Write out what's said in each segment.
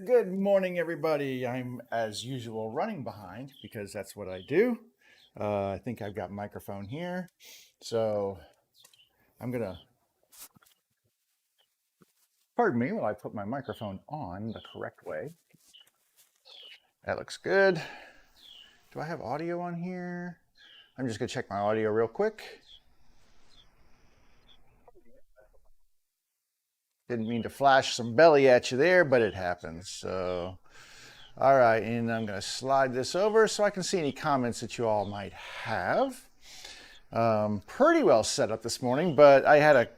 Good morning, everybody. I'm, as usual, running behind because that's what I do. I think I've got microphone here. So I'm going to, pardon me while I put my microphone on the correct way. That looks good. Do I have audio on here? I'm just going to check my audio real quick. Didn't mean to flash some belly at you there, but it happens. So, all right. And I'm going to slide this over so I can see any comments that you all might have. Pretty well set up this morning, but I had a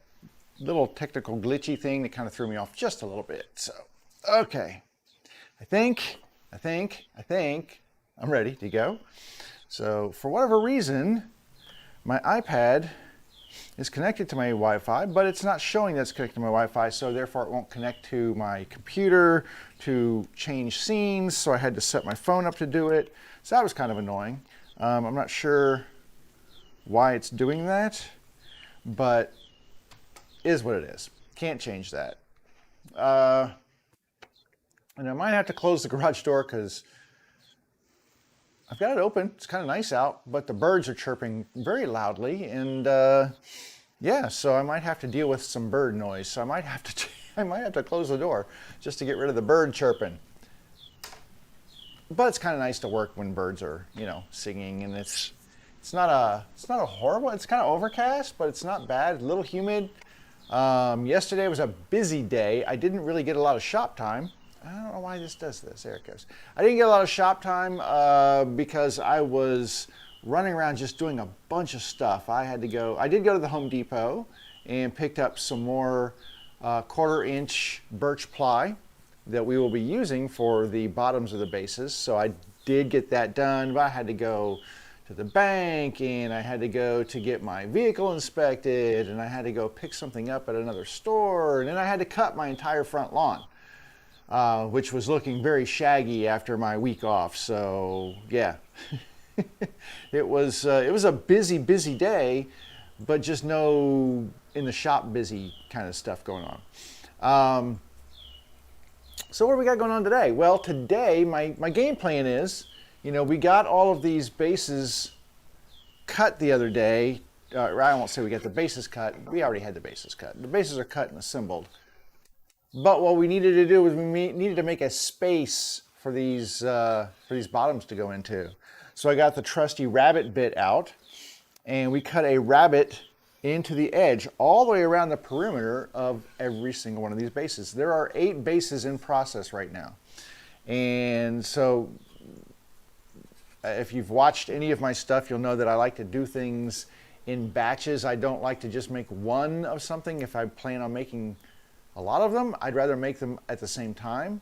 little technical glitchy thing that kind of threw me off just a little bit. So, okay. I think I'm ready to go. So, for whatever reason, my iPad is connected to my Wi-Fi, but it's not showing that it's connected to my Wi-Fi, so therefore it won't connect to my computer to change scenes, so I had to set my phone up to do it. So that was kind of annoying. I'm not sure why it's doing that, but is what it is. Can't change that. And I might have to close the garage door because I've got it open. It's kind of nice out, but the birds are chirping very loudly, and yeah, so I might have to deal with some bird noise. So I might have to close the door just to get rid of the bird chirping. But it's kind of nice to work when birds are, singing, and it's not a horrible. It's kind of overcast, but it's not bad. A little humid. Yesterday was a busy day. I didn't really get a lot of shop time. I don't know why this does this. There it goes. I didn't get a lot of shop time because I was running around just doing a bunch of stuff. I did go to the Home Depot and picked up some more 1/4 inch birch ply that we will be using for the bottoms of the bases. So I did get that done, but I had to go to the bank, and I had to go to get my vehicle inspected, and I had to go pick something up at another store, and then I had to cut my entire front lawn, which was looking very shaggy after my week off. So yeah, it was a busy day, but just no in the shop busy kind of stuff going on. So what do we got going on today? Well, today my game plan is, we got all of these bases cut the other day. I won't say we got the bases cut. We already had the bases cut. The bases are cut and assembled. But what we needed to do was we needed to make a space for these bottoms to go into. So I got the trusty rabbet bit out, and we cut a rabbet into the edge all the way around the perimeter of every single one of these bases. There are 8 bases in process right now. And so if you've watched any of my stuff, you'll know that I like to do things in batches. I don't like to just make one of something. If I plan on making a lot of them, I'd rather make them at the same time.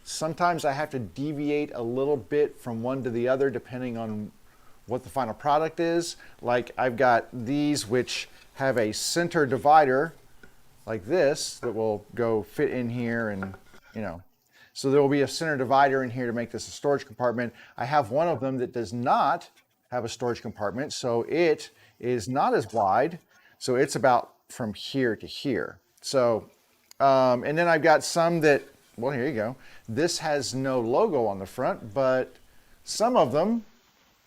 Sometimes I have to deviate a little bit from one to the other depending on what the final product is. Like I've got these which have a center divider like this that will go fit in here, and so there will be a center divider in here to make this a storage compartment. I have one of them that does not have a storage compartment, so it is not as wide. So it's about from here to here. So, and then I've got some that, well, here you go. This has no logo on the front, but some of them,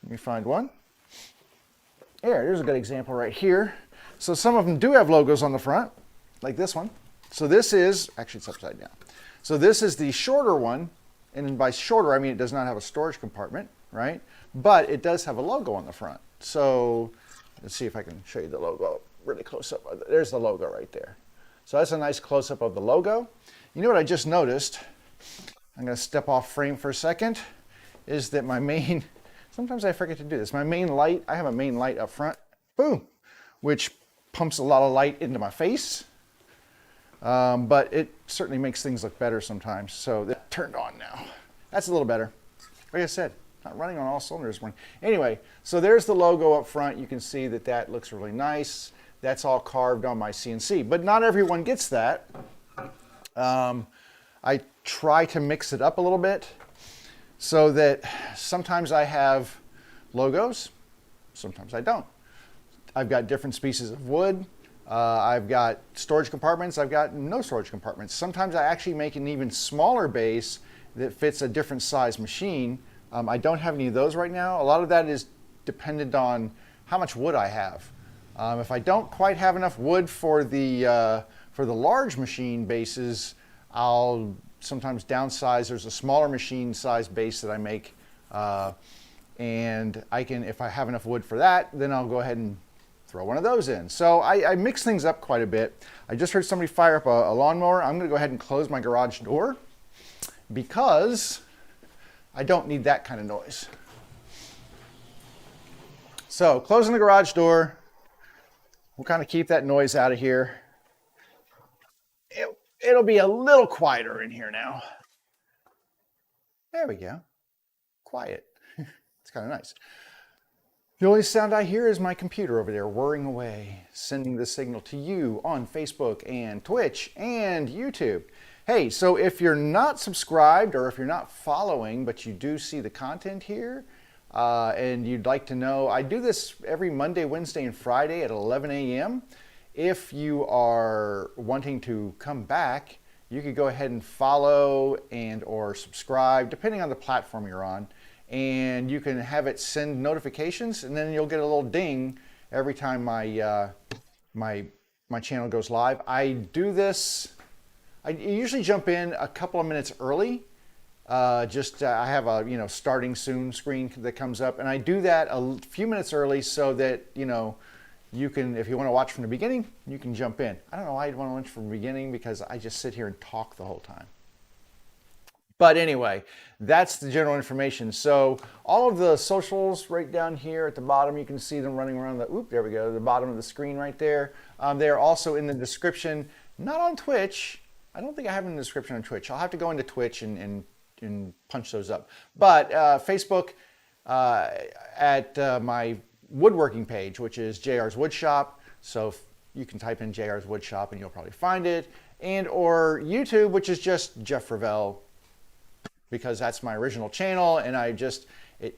let me find one. There's a good example right here. So some of them do have logos on the front, like this one. So this is, actually it's upside down. So this is the shorter one, and by shorter I mean it does not have a storage compartment, right? But it does have a logo on the front. So let's see if I can show you the logo really close up. There's the logo right there. So that's a nice close-up of the logo. You know what I just noticed? I'm going to step off frame for a second, is that my main, sometimes I forget to do this, my main light, I have a main light up front, boom, which pumps a lot of light into my face. But it certainly makes things look better sometimes. So that turned on now. That's a little better. Like I said, not running on all cylinders. Anyway, so there's the logo up front. You can see that that looks really nice. That's all carved on my CNC, but not everyone gets that. I try to mix it up a little bit so that sometimes I have logos, sometimes I don't. I've got different species of wood. I've got storage compartments. I've got no storage compartments. Sometimes I actually make an even smaller base that fits a different size machine. I don't have any of those right now. A lot of that is dependent on how much wood I have. If I don't quite have enough wood for the large machine bases, I'll sometimes downsize. There's a smaller machine size base that I make, and I can, if I have enough wood for that, then I'll go ahead and throw one of those in. So I mix things up quite a bit. I just heard somebody fire up a lawnmower. I'm going to go ahead and close my garage door because I don't need that kind of noise. So closing the garage door, we'll kind of keep that noise out of here. It'll be a little quieter in here now. There we go. Quiet. It's kind of nice. The only sound I hear is my computer over there whirring away, sending the signal to you on Facebook and Twitch and YouTube. Hey, so if you're not subscribed or if you're not following, but you do see the content here, and you'd like to know, I do this every Monday, Wednesday, and Friday at 11 a.m. If you are wanting to come back, you could go ahead and follow and or subscribe, depending on the platform you're on. And you can have it send notifications, and then you'll get a little ding every time my my channel goes live. I do this, I usually jump in a couple of minutes early. I have a starting soon screen that comes up, and I do that a few minutes early so that you can, if you want to watch from the beginning, you can jump in. I don't know why I'd want to watch from the beginning, because I just sit here and talk the whole time. But anyway, that's the general information. So all of the socials right down here at the bottom, you can see them running around there we go, the bottom of the screen right there. They're also in the description, not on Twitch. I don't think I have them in the description on Twitch. I'll have to go into Twitch and punch those up. But Facebook at my woodworking page, which is JR's Woodshop. So you can type in JR's Woodshop and you'll probably find it. And or YouTube, which is just Jeff Ravel, because that's my original channel, and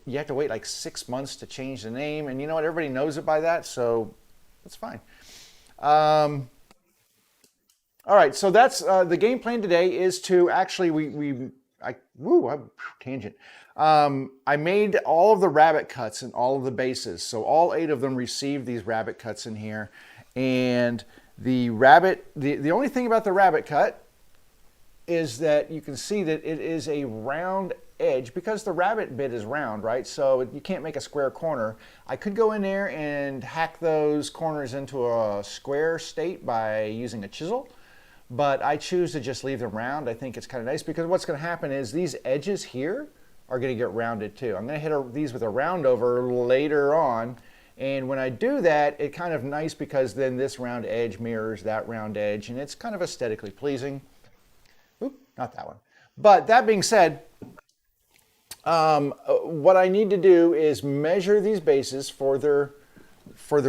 you have to wait like 6 months to change the name, and you know what, everybody knows it by that, so that's fine. All right, so that's the game plan today is to actually tangent. I made all of the rabbet cuts in all of the bases, so all 8 of them received these rabbet cuts in here, and the only thing about the rabbet cut is that you can see that it is a round edge, because the rabbet bit is round, right? So you can't make a square corner. I could go in there and hack those corners into a square state by using a chisel, but I choose to just leave them round. I think it's kind of nice, because what's going to happen is these edges here are going to get rounded too. I'm going to hit these with a round over later on, and when I do that, it's kind of nice because then this round edge mirrors that round edge, and it's kind of aesthetically pleasing. Not that one. But that being said, what I need to do is measure these bases for their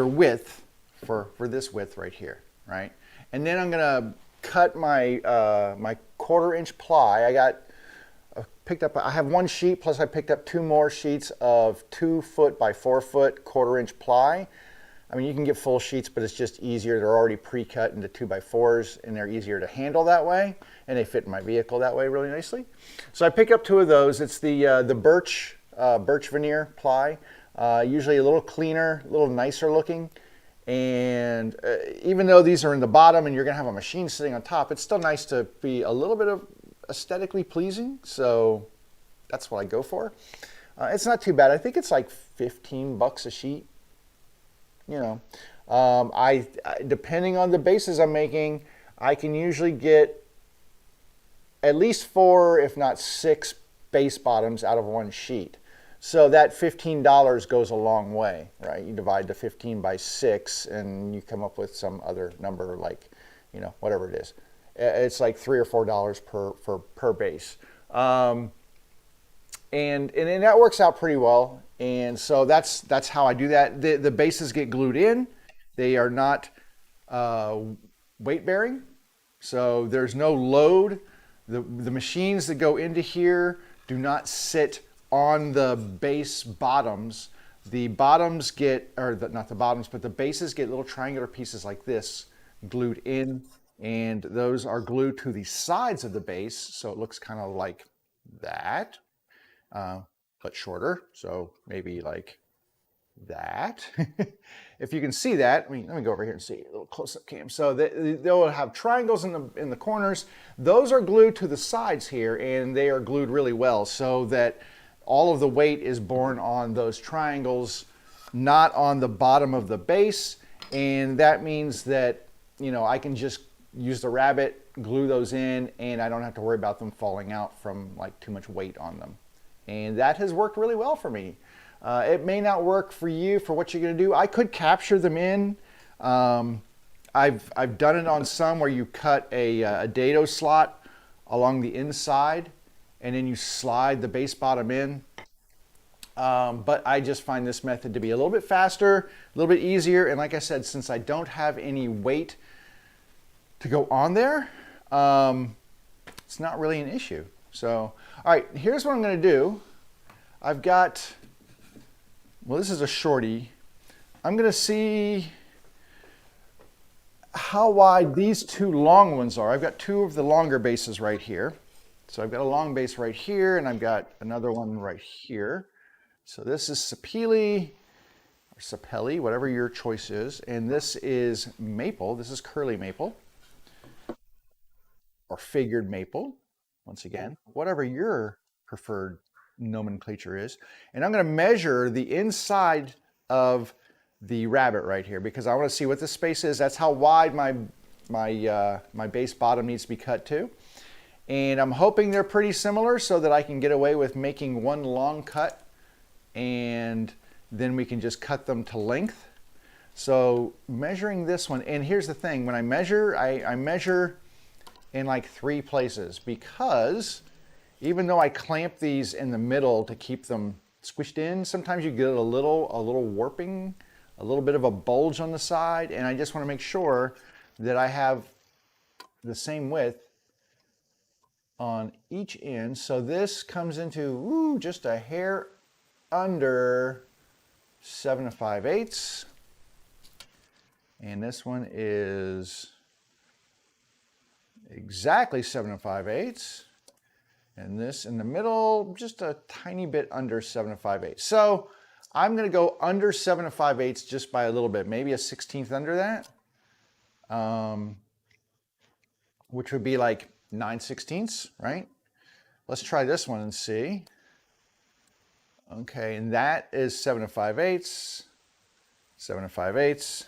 width, for this width right here, right? And then I'm gonna cut my my 1/4 inch ply. I have 1 sheet, plus I picked up 2 more sheets of 2 foot by 4 foot 1/4 inch ply. I mean, you can get full sheets, but it's just easier. They're already pre-cut into 2x4s, and they're easier to handle that way, and they fit in my vehicle that way really nicely. So I pick up 2 of those. It's the birch veneer ply, usually a little cleaner, a little nicer looking. And even though these are in the bottom and you're going to have a machine sitting on top, it's still nice to be a little bit of aesthetically pleasing. So that's what I go for. It's not too bad. I think it's like $15 a sheet. Depending on the bases I'm making, I can usually get at least 4, if not 6 base bottoms out of 1 sheet. So that $15 goes a long way, right? You divide the 15 by 6 and you come up with some other number, like, whatever it is. It's like $3 or $4 per base. And that works out pretty well. And so that's how I do that. The bases get glued in. They are not weight bearing, so there's no load. The machines that go into here do not sit on the base bottoms. the bottoms get, or not the bottoms, but the bases get little triangular pieces like this glued in, and those are glued to the sides of the base, so it looks kind of like that, but shorter. So maybe like that. If you can see that, I mean, let me go over here and see a little close-up cam. So they'll have triangles in the corners. Those are glued to the sides here, and they are glued really well so that all of the weight is borne on those triangles, not on the bottom of the base. And that means that, you know, I can just use the rabbet, glue those in, and I don't have to worry about them falling out from like too much weight on them. And that has worked really well for me. It may not work for you for what you're going to do. I could capture them in. I've done it on some where you cut a dado slot along the inside and then you slide the base bottom in. But I just find this method to be a little bit faster, a little bit easier. And like I said, since I don't have any weight to go on there, it's not really an issue. So, all right, here's what I'm going to do. I've got, well, this is a shorty. I'm going to see how wide these two long ones are. I've got two of the longer bases right here. So I've got a long base right here, and I've got another one right here. So this is sapele, or sapele, whatever your choice is. And this is maple. This is curly maple, or figured maple, once again, whatever your preferred nomenclature is. And I'm going to measure the inside of the rabbet right here because I want to see what the space is. That's how wide my base bottom needs to be cut to. And I'm hoping they're pretty similar so that I can get away with making one long cut and then we can just cut them to length. So measuring this one, and here's the thing, when I measure, I measure in like 3 places because even though I clamp these in the middle to keep them squished in, sometimes you get a little warping, a little bit of a bulge on the side, and I just want to make sure that I have the same width on each end. So this comes into just a hair under 7 5/8, and this one is exactly 7 5/8. And this in the middle, just a tiny bit under 7 5/8. So I'm going to go under 7 5/8 just by a little bit, maybe a 1/16 under that, which would be like 9/16, right? Let's try this one and see. Okay, and that is 7 5/8, 7 5/8,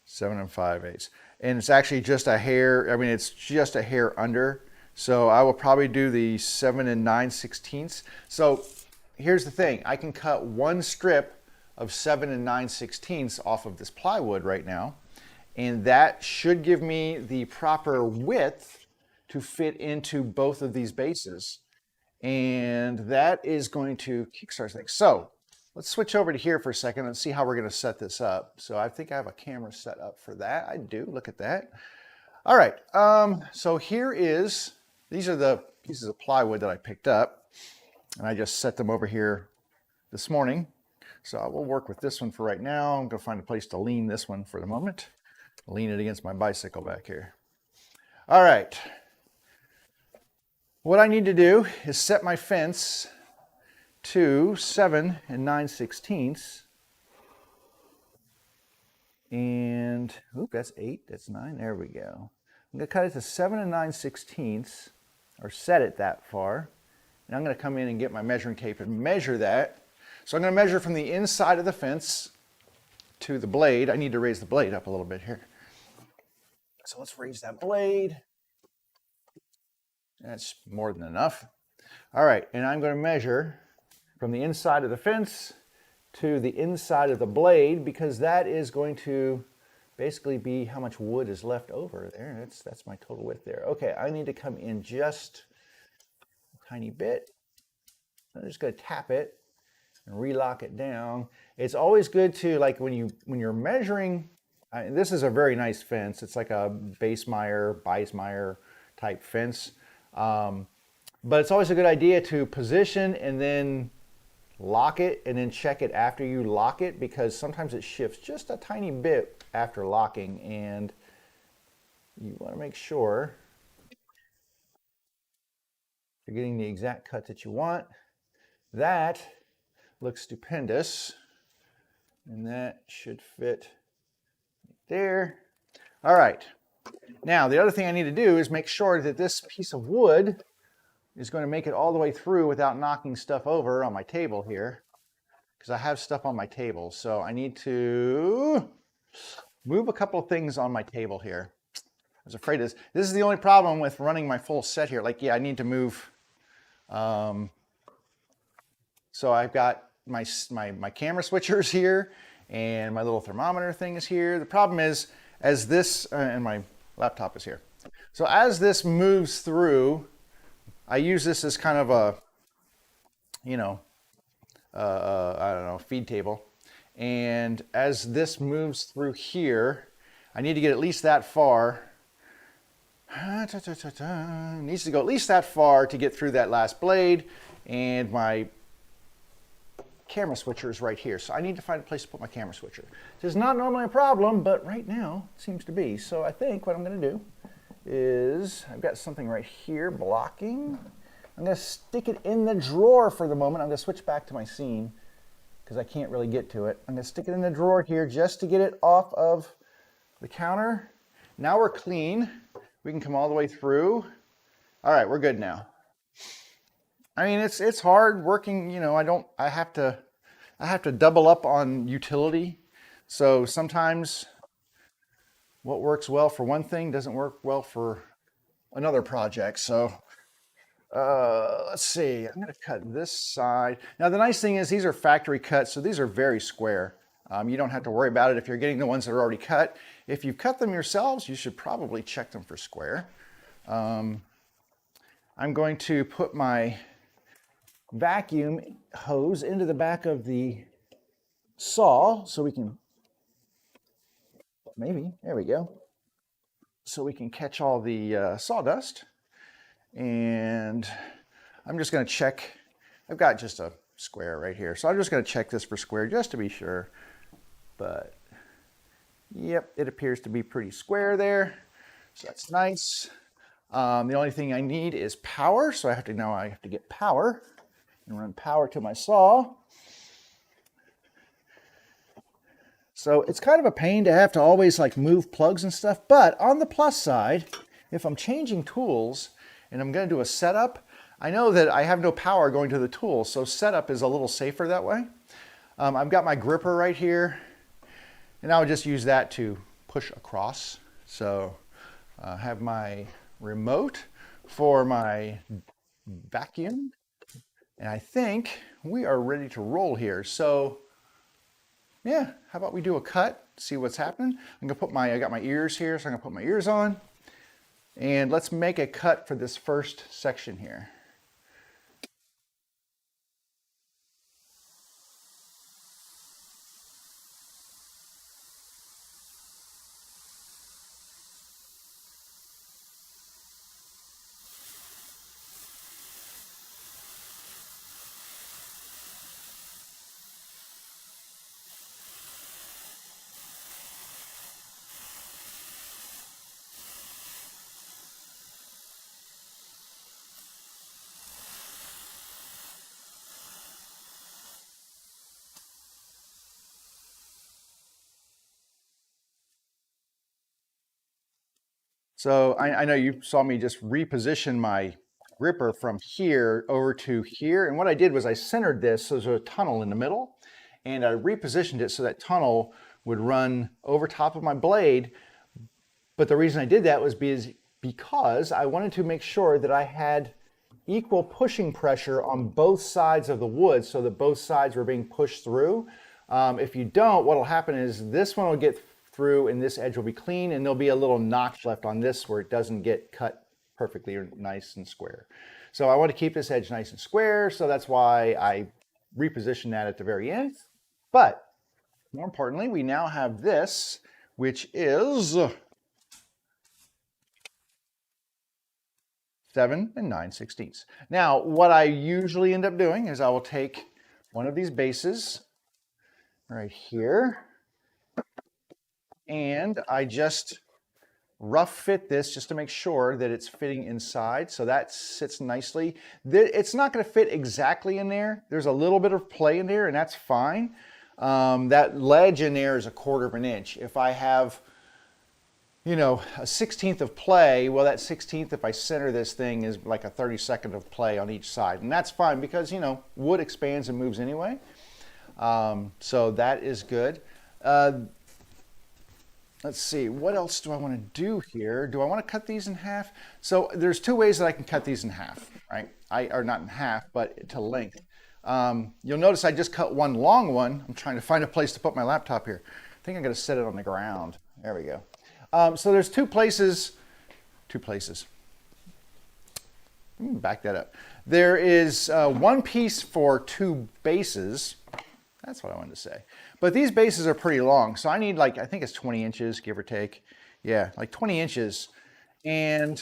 7 5/8. And it's actually just a hair, I mean, it's just a hair under. So I will probably do the 7 9/16. So here's the thing. I can cut one strip of 7 9/16 off of this plywood right now. And that should give me the proper width to fit into both of these bases. And that is going to kickstart things. So let's switch over to here for a second and see how we're going to set this up. So I think I have a camera set up for that. I do. Look at that. All right. So here is... These are the pieces of plywood that I picked up, and I just set them over here this morning. So I will work with this one for right now. I'm going to find a place to lean this one for the moment. Lean it against my bicycle back here. All right. What I need to do is set my fence to 7 9/16. And, oop, that's 8, that's 9, there we go. I'm going to cut it to 7 9/16. Or set it that far. And I'm going to come in and get my measuring tape and measure that. So I'm going to measure from the inside of the fence to the blade. I need to raise the blade up a little bit here. So let's raise that blade. That's more than enough. All right, and I'm going to measure from the inside of the fence to the inside of the blade because that is going to basically be how much wood is left over there. That's my total width there. Okay, I need to come in just a tiny bit. I'm just going to tap it and relock it down. It's always good to, like when you're measuring, this is a very nice fence. It's like a Beismeyer type fence. But it's always a good idea to position and then lock it and then check it after you lock it, because sometimes it shifts just a tiny bit after locking, and you want to make sure you're getting the exact cut that you want. That looks stupendous, and that should fit there. All right. Now, the other thing I need to do is make sure that this piece of wood is going to make it all the way through without knocking stuff over on my table here, because I have stuff on my table. So I need to move a couple of things on my table here. I was afraid this is the only problem with running my full set here. Like, yeah, I need to move. So I've got my camera switchers here, and my little thermometer thing is here. The problem is, as this, and my laptop is here. So as this moves through, I use this as kind of a, I don't know, feed table. And as this moves through here, I need to get at least that far. Needs to go at least that far to get through that last blade, and my camera switcher is right here. So I need to find a place to put my camera switcher. This is not normally a problem, but right now it seems to be. So I think what I'm going to do is, I've got something right here blocking. I'm going to stick it in the drawer for the moment. I'm going to switch back to my scene because I can't really get to it. I'm going to stick it in the drawer here just to get it off of the counter. Now we're clean. We can come all the way through. All right, we're good now. I mean, it's hard working, I have to double up on utility. So sometimes what works well for one thing doesn't work well for another project. So let's see, I'm going to cut this side. Now, the nice thing is these are factory cuts, so these are very square. You don't have to worry about it if you're getting the ones that are already cut. If you've cut them yourselves, you should probably check them for square. I'm going to put my vacuum hose into the back of the saw so we can, there we go. So we can catch all the sawdust. And I'm just going to check. I've got just a square right here. So I'm just going to check this for square just to be sure. But yep, it appears to be pretty square there. So that's nice. The only thing I need is power. So I have to get power and run power to my saw. So it's kind of a pain to have to always like move plugs and stuff. But on the plus side, if I'm changing tools and I'm going to do a setup, I know that I have no power going to the tool. So setup is a little safer that way. I've got my gripper right here, and I would just use that to push across. So I have my remote for my vacuum. And I think we are ready to roll here. So yeah, how about we do a cut, see what's happening. I got my ears here, so I'm gonna put my ears on. And let's make a cut for this first section here. So I know you saw me just reposition my gripper from here over to here. And what I did was I centered this so there's a tunnel in the middle. And I repositioned it so that tunnel would run over top of my blade. But the reason I did that was because I wanted to make sure that I had equal pushing pressure on both sides of the wood so that both sides were being pushed through. If you don't, what will happen is this one will get through and this edge will be clean, and there'll be a little notch left on this where it doesn't get cut perfectly or nice and square. So I want to keep this edge nice and square, so that's why I repositioned that at the very end. But more importantly, we now have this, which is 7 9/16. Now, what I usually end up doing is I will take one of these bases right here. And I just rough fit this just to make sure that it's fitting inside. So that sits nicely. It's not going to fit exactly in there. There's a little bit of play in there, and that's fine. That ledge in there is 1/4 of an inch. If I have, you know, a 1/16 of play, well, that 1/16, if I center this thing, is like a 32nd of play on each side. And that's fine because, you know, wood expands and moves anyway. So that is good. Let's see, what else do I want to do here? Do I want to cut these in half? So there's 2 ways that I can cut these in half, right? Or not in half, but to length. You'll notice I just cut one long one. I'm trying to find a place to put my laptop here. I think I'm going to set it on the ground. There we go. So there's two places. Back that up. There is one piece for 2 bases. That's what I wanted to say. But these bases are pretty long, so I need, like, I think it's 20 inches, give or take. Yeah, like 20 inches. And,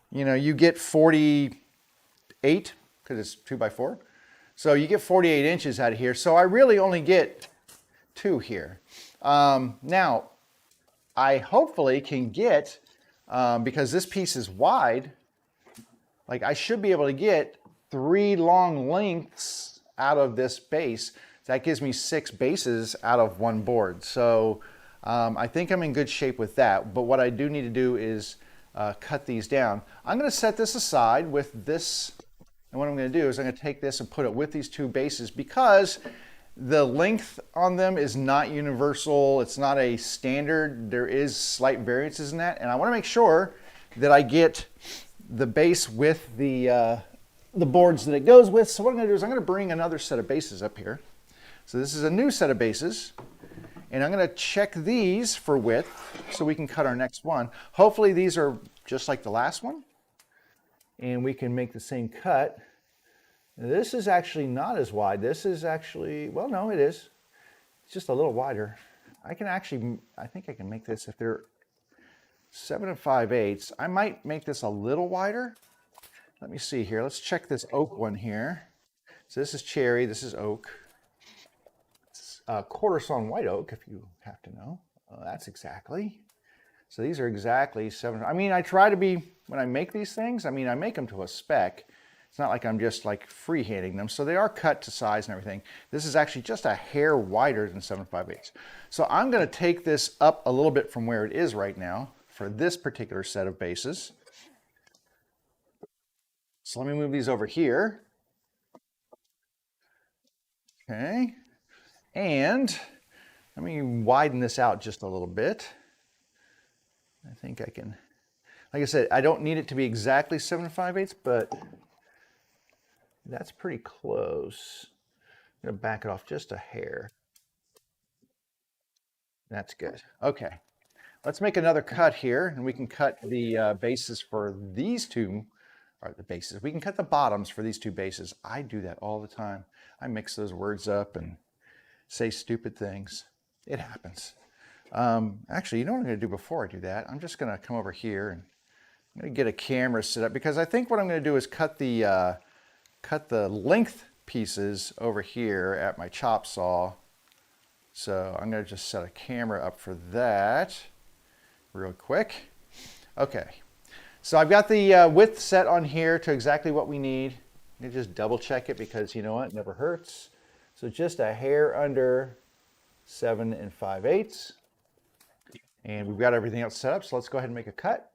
you know, you get 48, because it's 2x4. So you get 48 inches out of here. So I really only get 2 here. Now, I hopefully can get, because this piece is wide, like I should be able to get 3 long lengths out of this base. That gives me 6 bases out of 1 board. So I think I'm in good shape with that. But what I do need to do is cut these down. I'm going to set this aside with this. And what I'm going to do is I'm going to take this and put it with these 2 bases because the length on them is not universal. It's not a standard. There is slight variances in that. And I want to make sure that I get the base with the boards that it goes with. So what I'm going to do is I'm going to bring another set of bases up here. So this is a new set of bases, and I'm going to check these for width so we can cut our next one. Hopefully these are just like the last one, and we can make the same cut. This is actually not as wide. This is actually, well, no, it is. It's just a little wider. I think I can make this, if they're 7 5/8, I might make this a little wider. Let me see here. Let's check this oak one here. So this is cherry, this is oak. It's quarter sawn white oak, if you have to know. That's exactly. So these are exactly 7. I mean, I try to be, when I make these things, I mean, I make them to a spec. It's not like I'm just like freehanding them. So they are cut to size and everything. This is actually just a hair wider than 7 5/8. So I'm going to take this up a little bit from where it is right now for this particular set of bases. So let me move these over here. Okay. And let me widen this out just a little bit. I think I can, like I said, I don't need it to be exactly 7 5/8, but that's pretty close. I'm gonna back it off just a hair. That's good. Okay. Let's make another cut here, and we can cut the bases for these 2. Or the bases. We can cut the bottoms for these 2 bases. I do that all the time. I mix those words up and say stupid things. It happens. Actually, you know what I'm going to do before I do that? I'm just going to come over here and I'm going to get a camera set up because I think what I'm going to do is cut the length pieces over here at my chop saw. So I'm going to just set a camera up for that real quick. Okay. So I've got the width set on here to exactly what we need. You just double check it because you know what, it never hurts. So just a hair under 7 5/8. And we've got everything else set up, so let's go ahead and make a cut.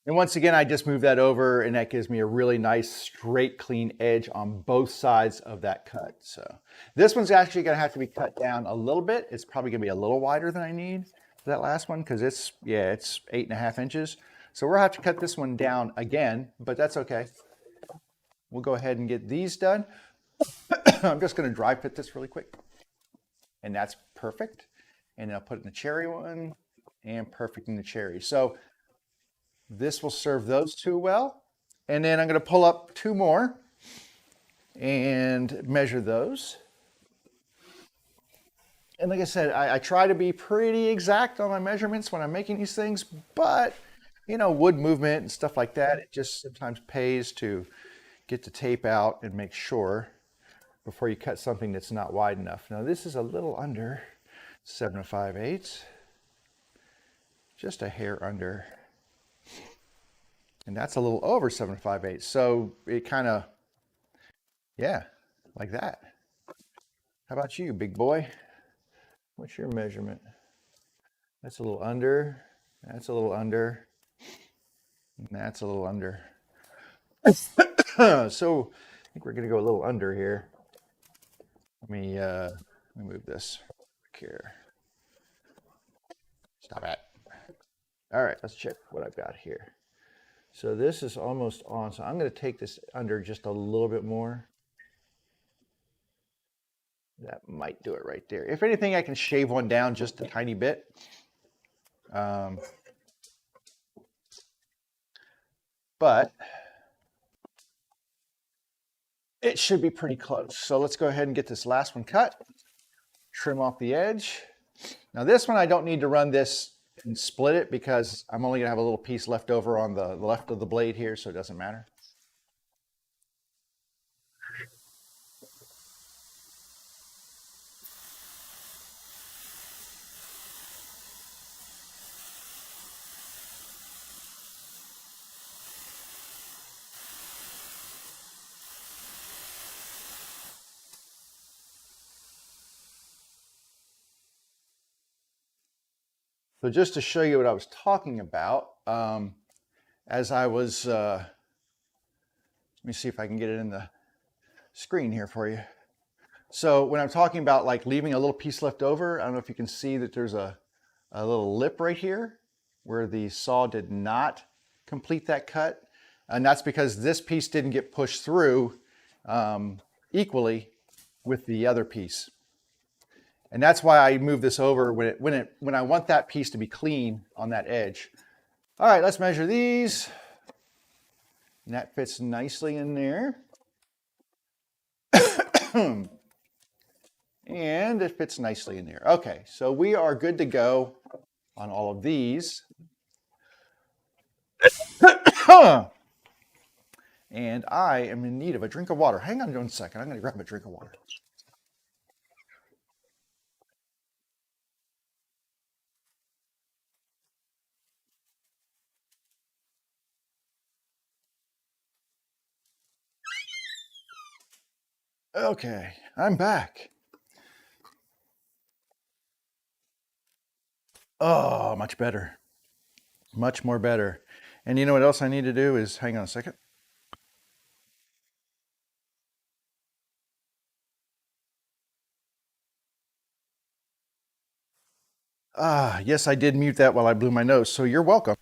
And once again, I just move that over and that gives me a really nice straight clean edge on both sides of that cut. So this one's actually gonna have to be cut down a little bit. It's probably gonna be a little wider than I need. that last one because it's 8.5 inches. So we'll have to cut this one down again, but that's okay. We'll go ahead and get these done. I'm just going to dry fit this really quick. And that's perfect. And I'll put it in the cherry one and perfect in the cherry. So this will serve those two well. And then I'm going to pull up two more and measure those. And like I said, I try to be pretty exact on my measurements when I'm making these things, but you know, wood movement and stuff like that, it just sometimes pays to get the tape out and make sure before you cut something that's not wide enough. Now this is a little under 7 5/8, just a hair under. And that's a little over 7 5/8. So it kind of, yeah, like that. How about you, big boy? What's your measurement? That's a little under, that's a little under, and that's a little under. So I think we're gonna go a little under here. Let me move this here. Stop it. All right, let's check what I've got here. So this is almost on, so I'm gonna take this under just a little bit more. That might do it right there. If anything, I can shave one down just a tiny bit. But it should be pretty close. So let's go ahead and get this last one cut. Trim off the edge. Now this one, I don't need to run this and split it because I'm only gonna have a little piece left over on the left of the blade here, so it doesn't matter. So just to show you what I was talking about, as I was, let me see if I can get it in the screen here for you. So when I'm talking about like leaving a little piece left over, I don't know if you can see that there's a little lip right here where the saw did not complete that cut. And that's because this piece didn't get pushed through equally with the other piece. And that's why I move this over when I want that piece to be clean on that edge. All right, let's measure these. And that fits nicely in there. And it fits nicely in there. Okay, so we are good to go on all of these. And I am in need of a drink of water. Hang on 1 second. I'm going to grab a drink of water. Okay, I'm back. Oh, much better. Much more better. And you know what else I need to do is, hang on a second. Ah, yes, I did mute that while I blew my nose, so you're welcome.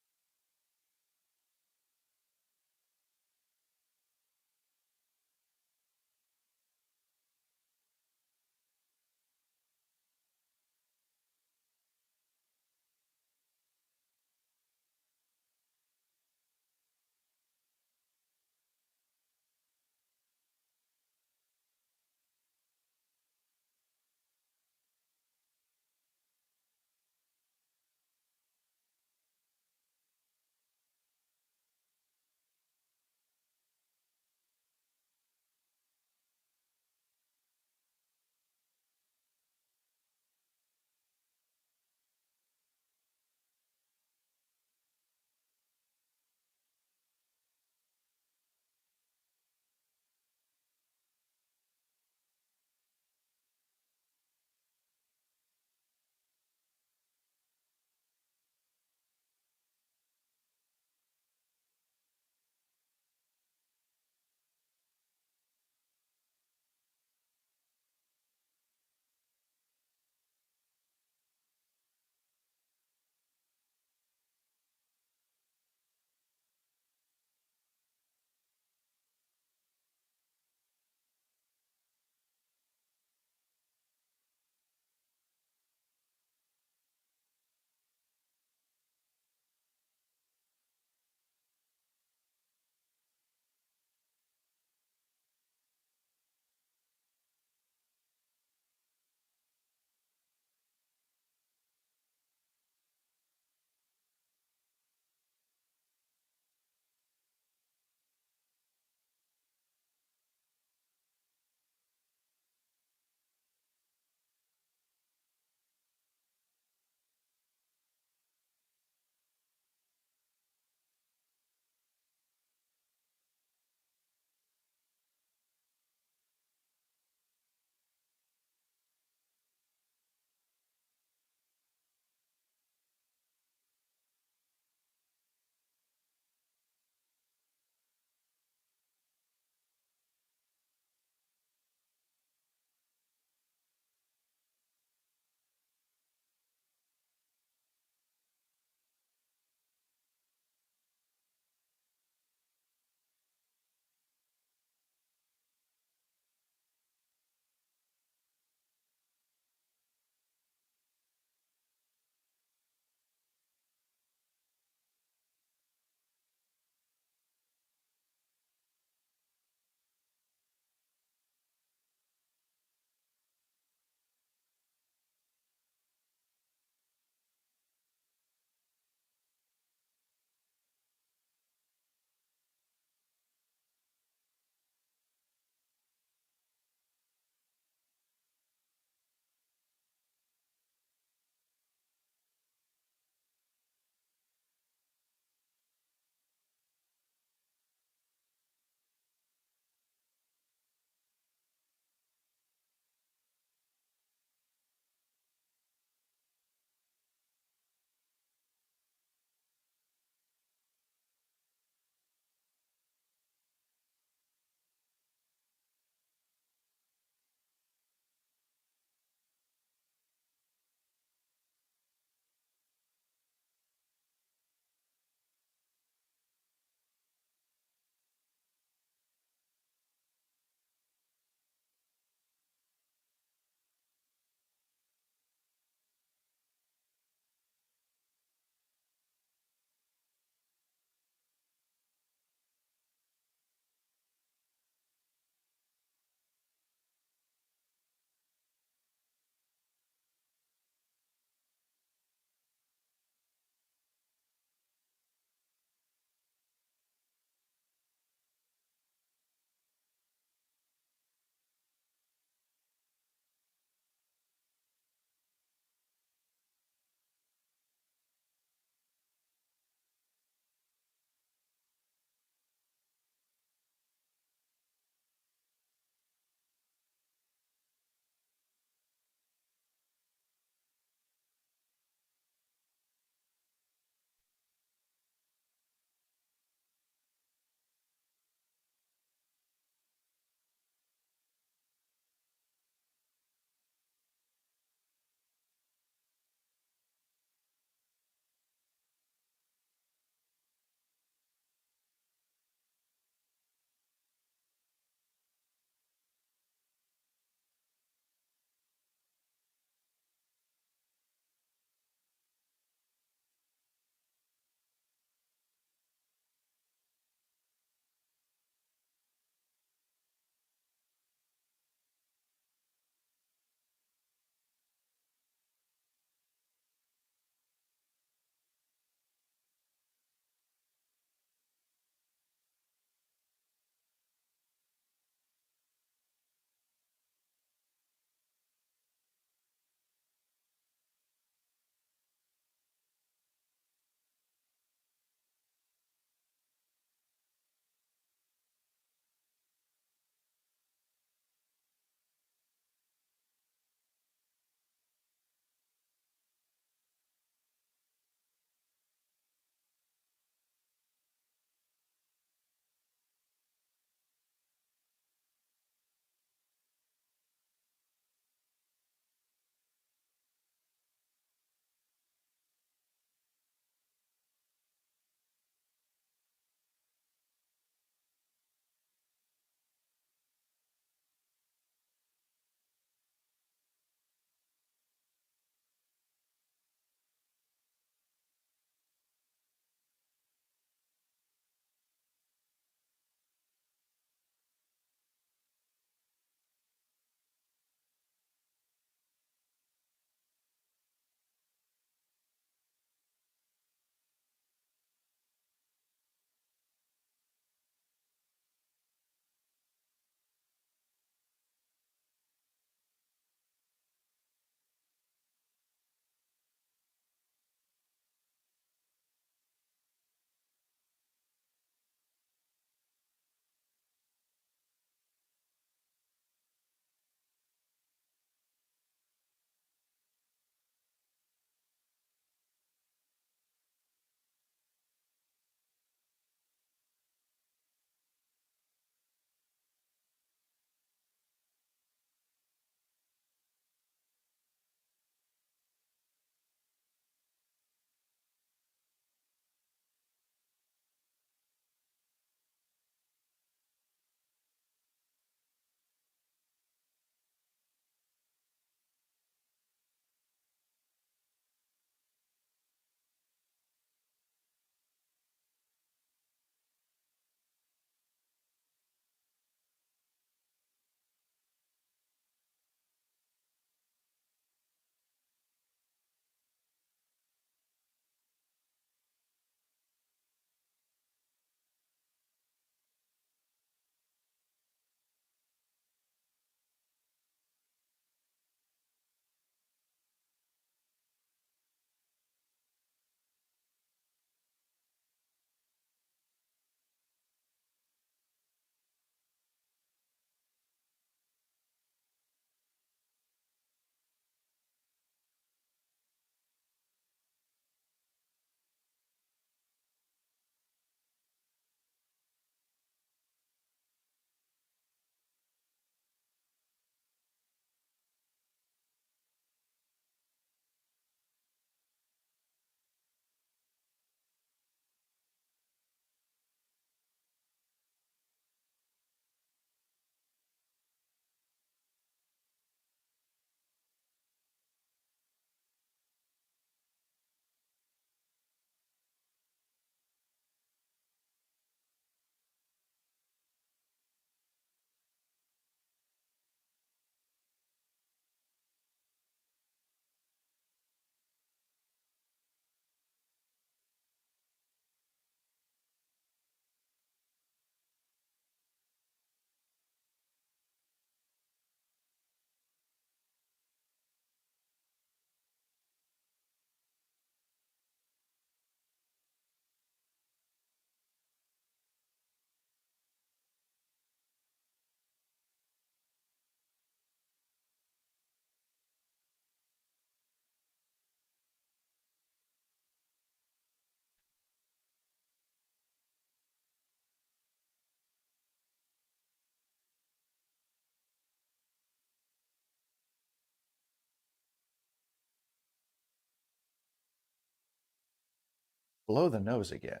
Blow the nose again.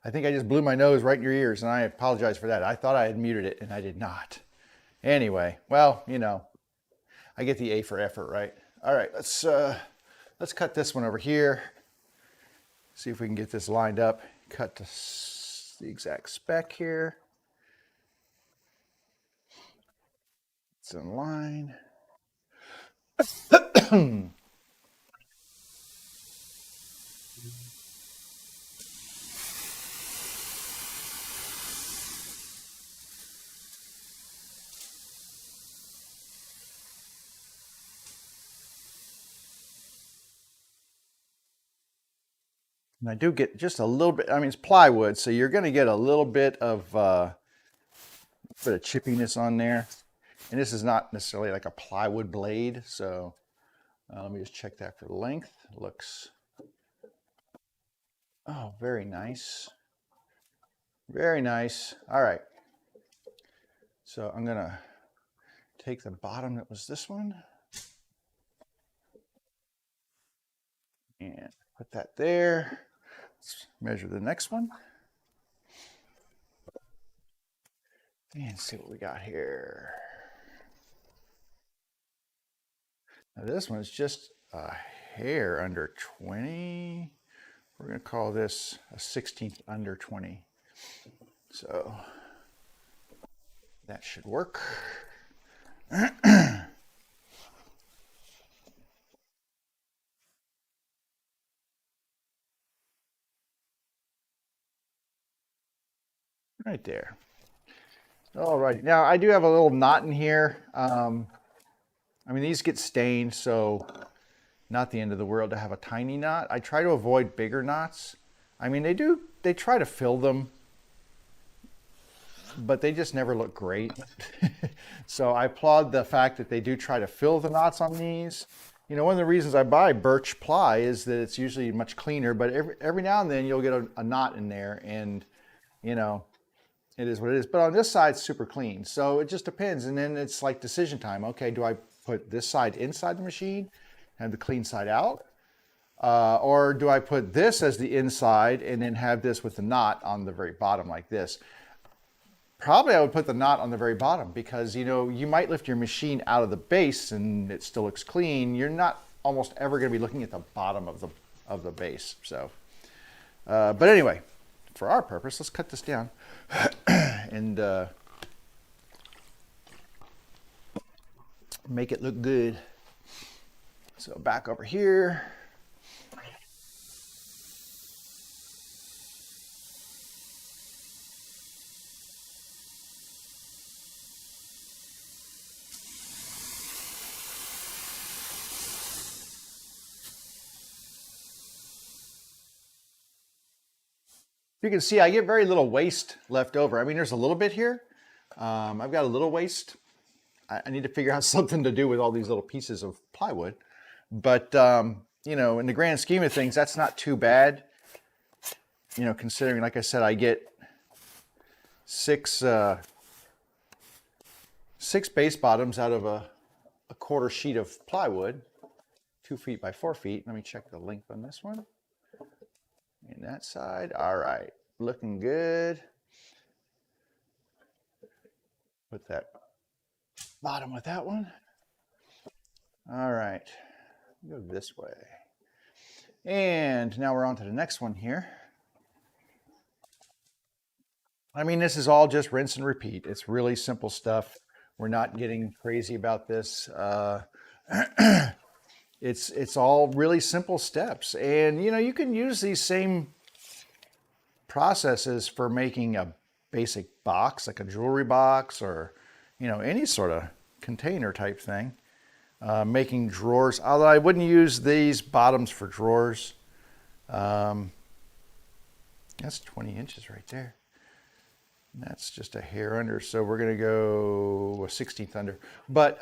I think I just blew my nose right in your ears, and I apologize for that. I thought I had muted it, and I did not. Anyway, well, you know, I get the A for effort, right? All right, let's cut this one over here. See if we can get this lined up. Cut to the exact spec here. It's in line. And I do get just a little bit, I mean, it's plywood, so you're going to get a little bit of chippiness on there. And this is not necessarily like a plywood blade, so let me just check that for length. Looks, oh, very nice. Very nice. All right. So I'm going to take the bottom that was this one and put that there. Let's measure the next one. And see what we got here. Now this one is just a hair under 20. We're going to call this a 16th under 20. So that should work. Right there. All right, now I do have a little knot in here. I mean, these get stained, so not the end of the world to have a tiny knot. I try to avoid bigger knots. I mean, they try to fill them, but they just never look great. So I applaud the fact that they do try to fill the knots on these. You know, one of the reasons I buy birch ply is that it's usually much cleaner, but every now and then you'll get a knot in there, and, you know, it is what it is. But on this side, it's super clean. So it just depends. And then it's like decision time. Okay, do I put this side inside the machine and the clean side out? Or do I put this as the inside and then have this with the knot on the very bottom like this? Probably I would put the knot on the very bottom because, you know, you might lift your machine out of the base and it still looks clean. You're not almost ever going to be looking at the bottom of the base. So, but anyway, for our purpose, let's cut this down and make it look good. So back over here. You can see I get very little waste left over. I mean, there's a little bit here. I've got a little waste. I need to figure out something to do with all these little pieces of plywood. But, you know, in the grand scheme of things, that's not too bad. You know, considering, like I said, I get six base bottoms out of a quarter sheet of plywood, 2 feet by 4 feet. Let me check the length on this one. And that side, all right, looking good. Put that bottom with that one. All right, go this way. And now we're on to the next one here. I mean, this is all just rinse and repeat. It's really simple stuff. We're not getting crazy about this. It's all really simple steps. And, you know, you can use these same processes for making a basic box, like a jewelry box or, you know, any sort of container type thing. Making drawers, although I wouldn't use these bottoms for drawers. That's 20 inches right there. That's just a hair under, so we're going to go a 16th under. But,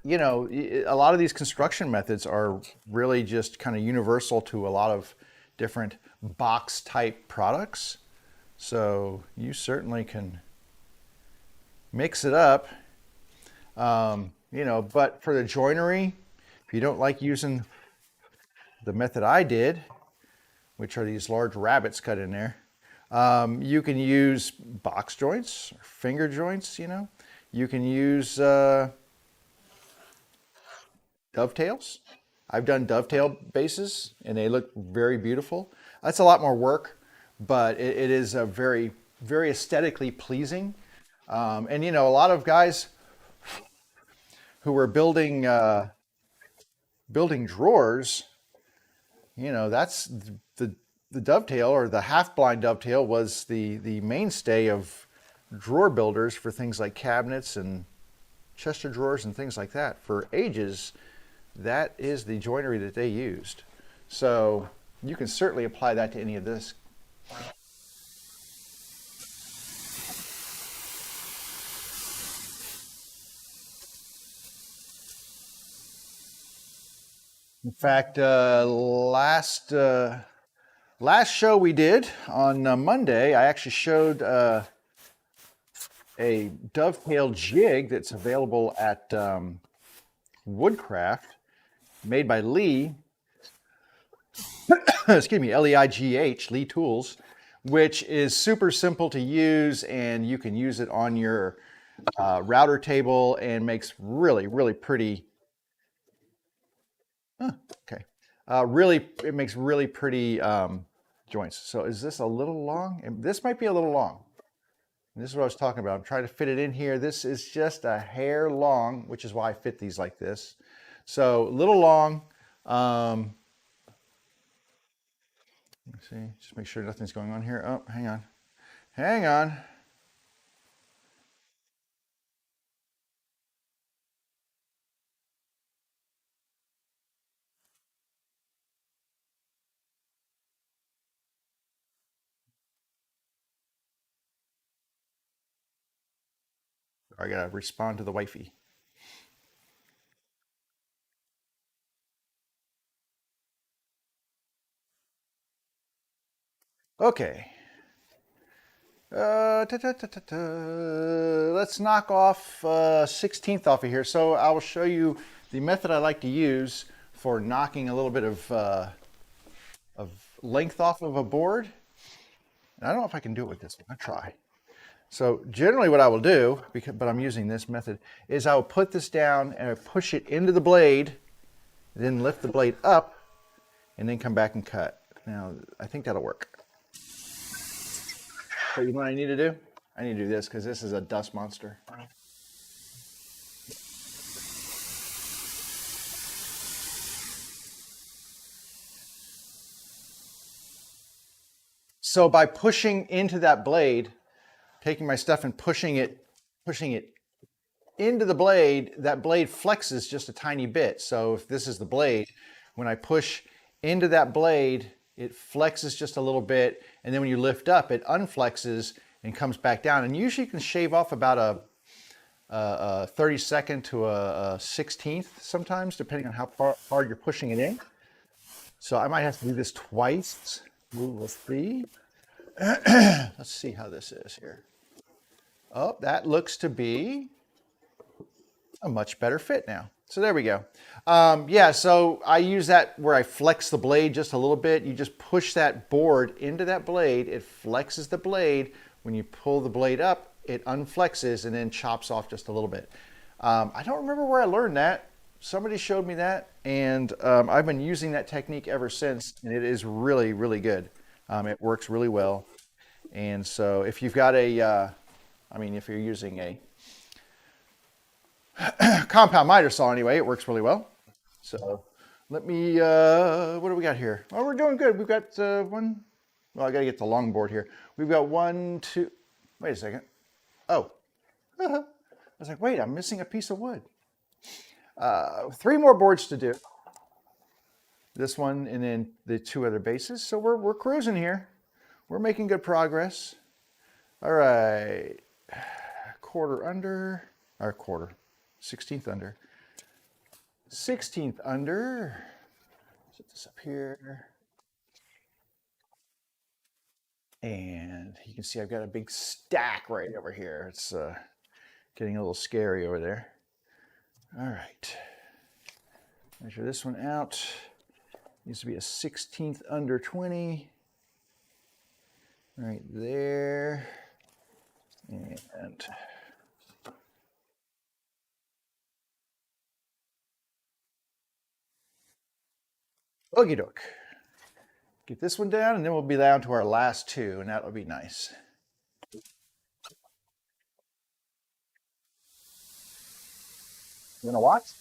you know, a lot of these construction methods are really just kind of universal to a lot of different box type products. So you certainly can mix it up, you know, but for the joinery, if you don't like using the method I did, which are these large rabbets cut in there, you can use box joints, or finger joints, you know. You can use dovetails. I've done dovetail bases and they look very beautiful. That's a lot more work, but it is a very, very aesthetically pleasing. And you know, a lot of guys who were building drawers, you know, that's the dovetail, or the half blind dovetail, was the mainstay of drawer builders for things like cabinets and chest of drawers and things like that. For ages, that is the joinery that they used. So you can certainly apply that to any of this. In fact, last show we did on Monday, I actually showed a dovetail jig that's available at Woodcraft, made by Lee, excuse me, Leigh, Lee Tools, which is super simple to use, and you can use it on your router table and makes really, really pretty. Okay, it makes really pretty joints. So is this a little long? This might be a little long. This is what I was talking about. I'm trying to fit it in here. This is just a hair long, which is why I fit these like this. So a little long. Let's see, just make sure nothing's going on here. Oh, hang on. Hang on. I gotta respond to the wifey. Okay. Let's knock off 16th off of here. So I will show you the method I like to use for knocking a little bit of length off of a board. And I don't know if I can do it with this one. I'll try. So generally what I will do, but I'm using this method, is I will put this down and I push it into the blade, then lift the blade up, and then come back and cut. Now, I think that'll work. So you know what I need to do? I need to do this because this is a dust monster. So by pushing into that blade, taking my stuff and pushing it into the blade, that blade flexes just a tiny bit. So if this is the blade, when I push into that blade, it flexes just a little bit, and then when you lift up, it unflexes and comes back down. And usually you can shave off about a 32nd to a 16th sometimes, depending on how hard you're pushing it in. So I might have to do this twice. We'll see. Let's see how this is here. Oh, that looks to be a much better fit now. So there we go. Yeah, so I use that where I flex the blade just a little bit. You just push that board into that blade. It flexes the blade. When you pull the blade up, it unflexes and then chops off just a little bit. I don't remember where I learned that. Somebody showed me that, and I've been using that technique ever since, and it is really, really good. It works really well. And so if you've got if you're using a compound miter saw anyway, it works really well. So let me, what do we got here? Oh, we're doing good. We've got one, well, I got to get the long board here. We've got 1, 2, wait a second. Oh, I was like, wait, I'm missing a piece of wood. 3 more boards to do. This one and then the 2 other bases. So we're cruising here. we're making good progress. All right, quarter under, or quarter, 16th under. 16th under. Set this up here. And you can see I've got a big stack right over here. It's getting a little scary over there. All right. Measure this one out. Needs to be a 16th under 20. Right there. And okie doke. Get this one down, and then we'll be down to our last two, and that'll be nice. You wanna watch?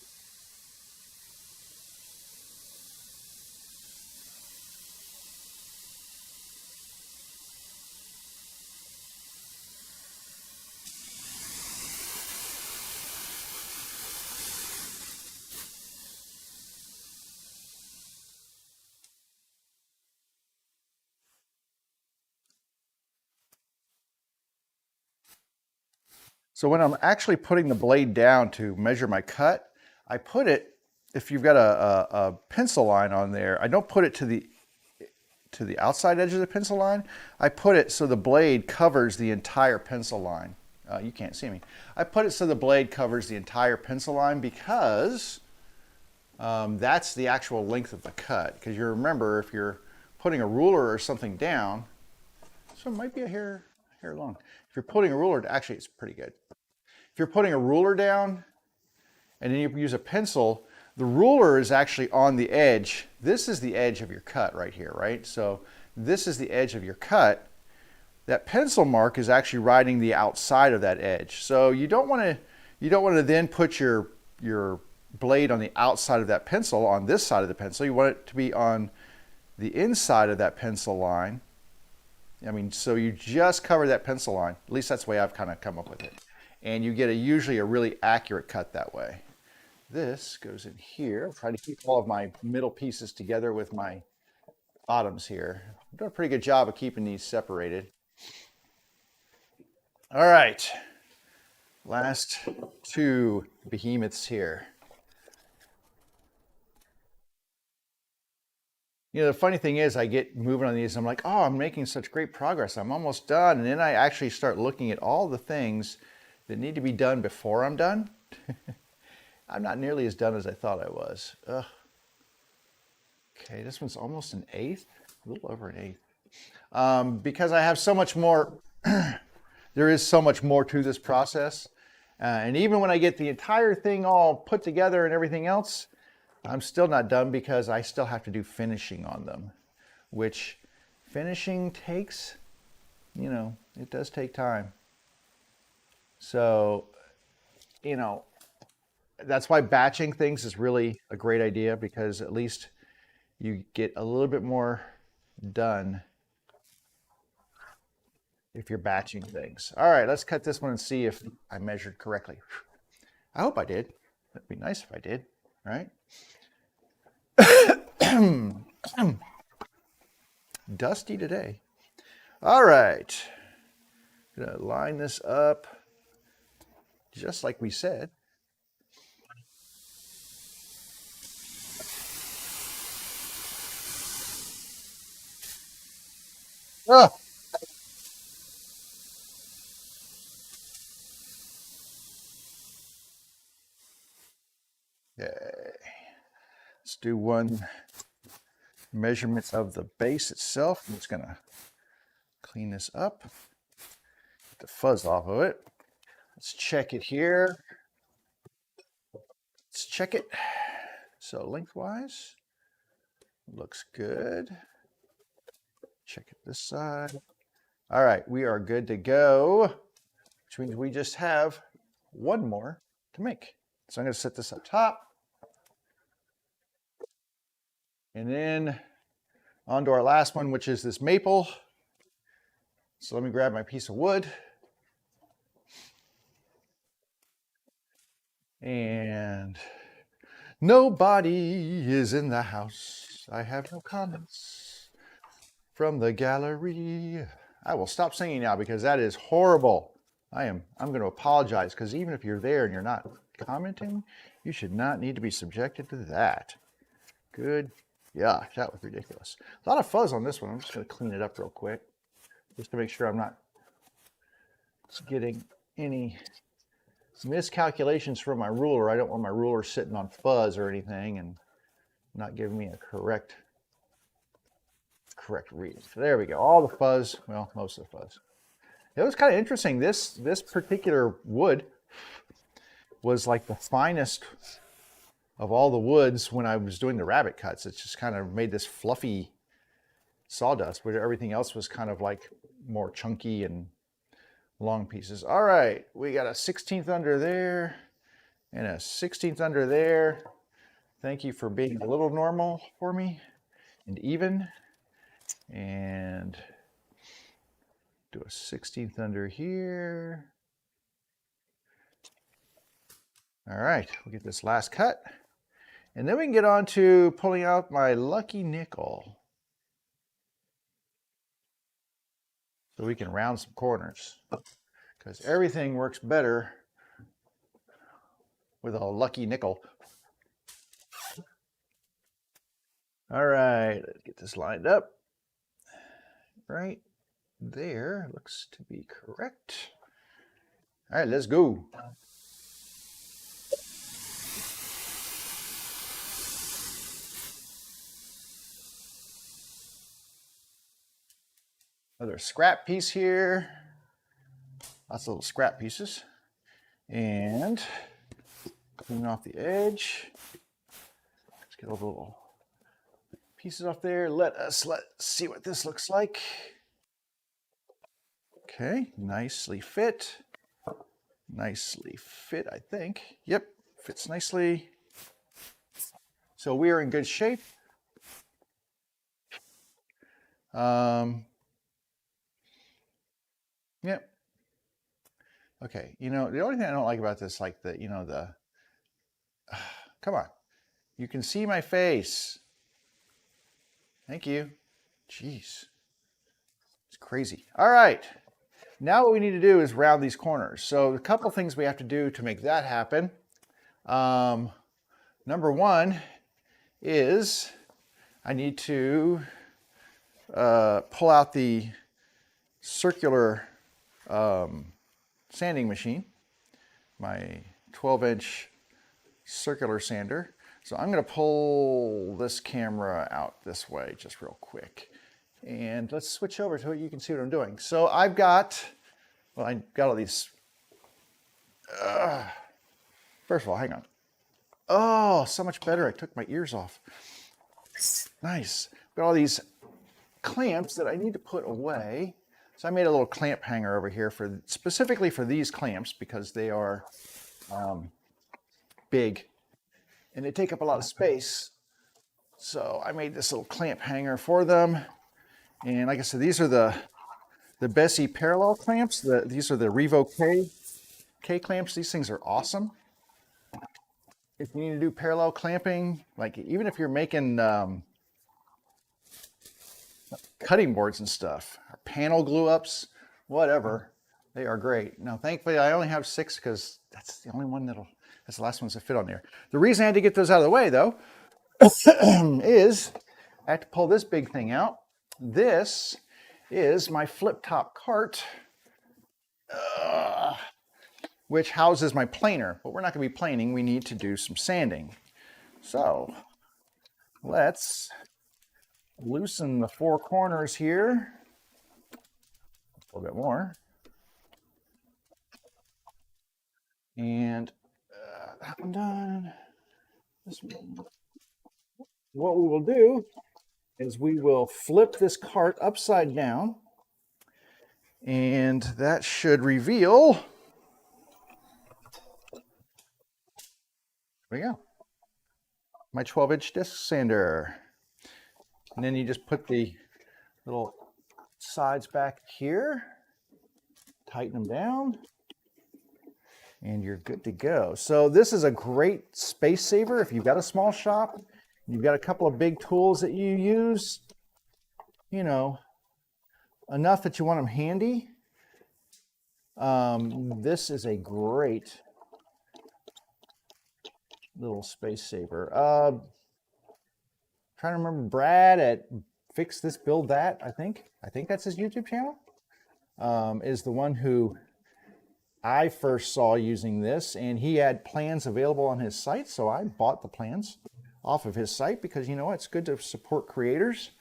So when I'm actually putting the blade down to measure my cut, I put it, if you've got a pencil line on there, I don't put it to the outside edge of the pencil line. I put it so the blade covers the entire pencil line. You can't see me. I put it so the blade covers the entire pencil line because that's the actual length of the cut. Because you remember, if you're putting a ruler or something down, so it might be a hair long. If you're putting a ruler, actually it's pretty good. If you're putting a ruler down and then you use a pencil, the ruler is actually on the edge. This is the edge of your cut right here, right? So this is the edge of your cut. That pencil mark is actually riding the outside of that edge. So you don't want to then put your blade on the outside of that pencil on this side of the pencil. You want it to be on the inside of that pencil line. I mean, so you just cover that pencil line. At least that's the way I've kind of come up with it. And you get usually a really accurate cut that way. This goes in here. I'm trying to keep all of my middle pieces together with my bottoms here. I'm doing a pretty good job of keeping these separated. All right, last two behemoths here. You know, the funny thing is I get moving on these and I'm like, oh, I'm making such great progress. I'm almost done. And then I actually start looking at all the things that need to be done before I'm done. I'm not nearly as done as I thought I was. Ugh. Okay, this one's almost an eighth, a little over an eighth. Because I have so much more, there is so much more to this process. And even when I get the entire thing all put together and everything else, I'm still not done because I still have to do finishing on them, which finishing takes, you know, it does take time. So, you know, that's why batching things is really a great idea, because at least you get a little bit more done if you're batching things. All right, let's cut this one and see if I measured correctly. I hope I did. That'd be nice if I did, right? Dusty today. All right. Gonna line this up just like we said. Oh. Okay. Let's do one measurement of the base itself. I'm just gonna clean this up, get the fuzz off of it. Let's check it here. Let's check it. So lengthwise, looks good. Check it this side. All right, we are good to go, which means we just have one more to make. So I'm gonna set this up top. And then on to our last one, which is this maple. So let me grab my piece of wood. And nobody is in the house. I have no comments. from the gallery. I will stop singing now because that is horrible. I'm going to apologize because even if you're there and you're not commenting, you should not need to be subjected to that. Good. Yeah, that was ridiculous. A lot of fuzz on this one. I'm just going to clean it up real quick just to make sure I'm not getting any miscalculations from my ruler. I don't want my ruler sitting on fuzz or anything and not giving me a correct reading. So there we go. All the fuzz, well, most of the fuzz. It was kind of interesting. This particular wood was like the finest of all the woods when I was doing the rabbit cuts. It just kind of made this fluffy sawdust, where everything else was kind of like more chunky and long pieces. All right, we got a 16th under there and a 16th under there. Thank you for being a little normal for me and even. And do a 16th under here. All right, we'll get this last cut. And then we can get on to pulling out my lucky nickel. So we can round some corners. Because everything works better with a lucky nickel. All right, let's get this lined up. Right there looks to be correct. All right, let's go. Another scrap piece here. Lots of little scrap pieces. And clean off the edge. Let's get all the little pieces off there. Let's see what this looks like. Okay, nicely fit. Nicely fit, I think. Yep, fits nicely. So we are in good shape. Yep. Okay, you know, the only thing I don't like about this, like the, you know, the, come on. You can see my face. Thank you. Jeez. It's crazy. All right. Now what we need to do is round these corners. So a couple things we have to do to make that happen. Number one is I need to pull out the circular sanding machine, my 12-inch circular sander. So I'm going to pull this camera out this way just real quick. And let's switch over to it. You can see what I'm doing. So I've got, well, I got all these. First of all, hang on. Oh, so much better. I took my ears off. Nice. Got all these clamps that I need to put away. So I made a little clamp hanger over here for specifically for these clamps because they are big and they take up a lot of space. So I made this little clamp hanger for them. And like I said, these are the Bessie parallel clamps. These are the Revo K clamps. These things are awesome. If you need to do parallel clamping, like even if you're making cutting boards and stuff, or panel glue ups, whatever, they are great. Now, thankfully, I only have 6 because that's the only one that's the last ones that fit on there. The reason I had to get those out of the way, though, is I have to pull this big thing out. This is my flip-top cart, which houses my planer, but we're not going to be planing. We need to do some sanding. So let's loosen the 4 corners here a little bit more. And that one done. This one. What we will do is we will flip this cart upside down, and that should reveal, there we go, my 12-inch disc sander. And then you just put the little sides back here, tighten them down, and you're good to go. So this is a great space saver if you've got a small shop, you've got a couple of big tools that you use. You know, enough that you want them handy. This is a great little space saver. Trying to remember Brad at Fix This Build That, I think that's his YouTube channel, is the one who I first saw using this, and he had plans available on his site, so I bought the plans off of his site because, you know, it's good to support creators.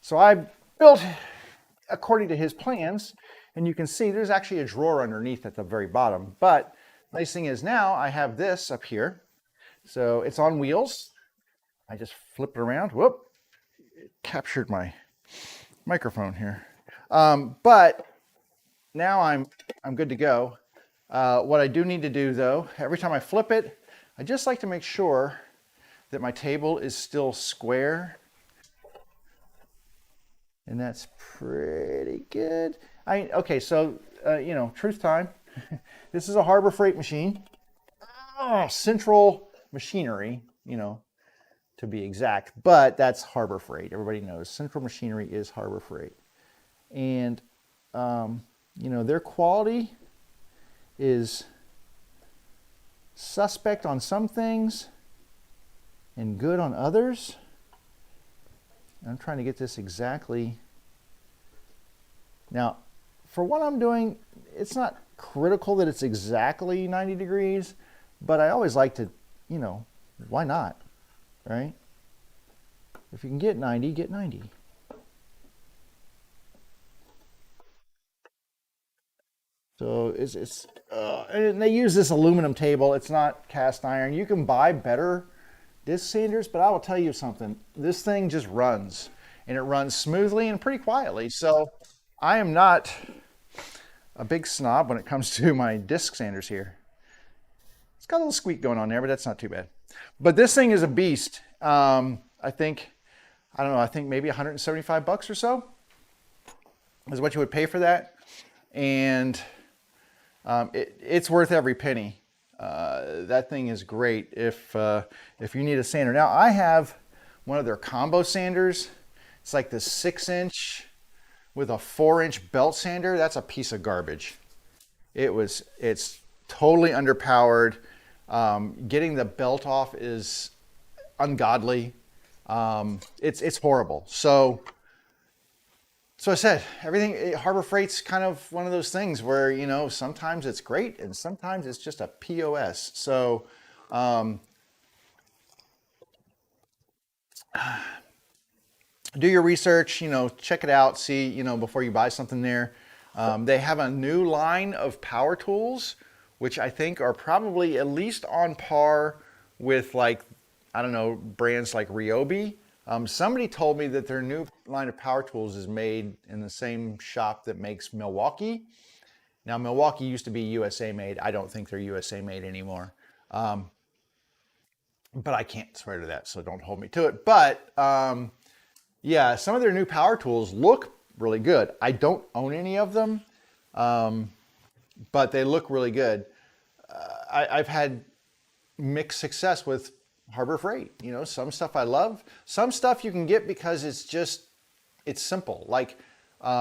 So I built according to his plans, and you can see there's actually a drawer underneath at the very bottom. But the nice thing is now I have this up here. So it's on wheels. I just flip it around. Whoop, it captured my microphone here. But now I'm good to go. What I do need to do though, every time I flip it, I just like to make sure that my table is still square. And that's pretty good. Okay, so, you know, truth time. This is a Harbor Freight machine. Central Machinery, you know, to be exact. But that's Harbor Freight. Everybody knows Central Machinery is Harbor Freight. And, you know, their quality is suspect on some things and good on others. I'm trying to get this exactly. Now, for what I'm doing, it's not critical that it's exactly 90 degrees, but I always like to, you know, why not, right? If you can get 90, get 90. So and they use this aluminum table. It's not cast iron. You can buy better disc sanders, but I will tell you something. This thing just runs, and it runs smoothly and pretty quietly. So I am not a big snob when it comes to my disc sanders here. It's got a little squeak going on there, but that's not too bad. But this thing is a beast. I think maybe 175 bucks or so is what you would pay for that. And it's worth every penny. That thing is great if you need a sander. Now I have one of their combo sanders. It's like the 6-inch with a 4-inch belt sander. That's a piece of garbage. It's totally underpowered. Getting the belt off is ungodly. It's horrible. So I said, Harbor Freight's kind of one of those things where, you know, sometimes it's great and sometimes it's just a POS. So, do your research, you know, check it out, see, you know, before you buy something there. They have a new line of power tools, which I think are probably at least on par with, like, I don't know, brands like Ryobi. Somebody told me that their new line of power tools is made in the same shop that makes Milwaukee. Now, Milwaukee used to be USA made. I don't think they're USA made anymore. But I can't swear to that, so don't hold me to it. But yeah, some of their new power tools look really good. I don't own any of them, but they look really good. I've had mixed success with Harbor Freight. You know, some stuff I love. Some stuff you can get because it's simple. Like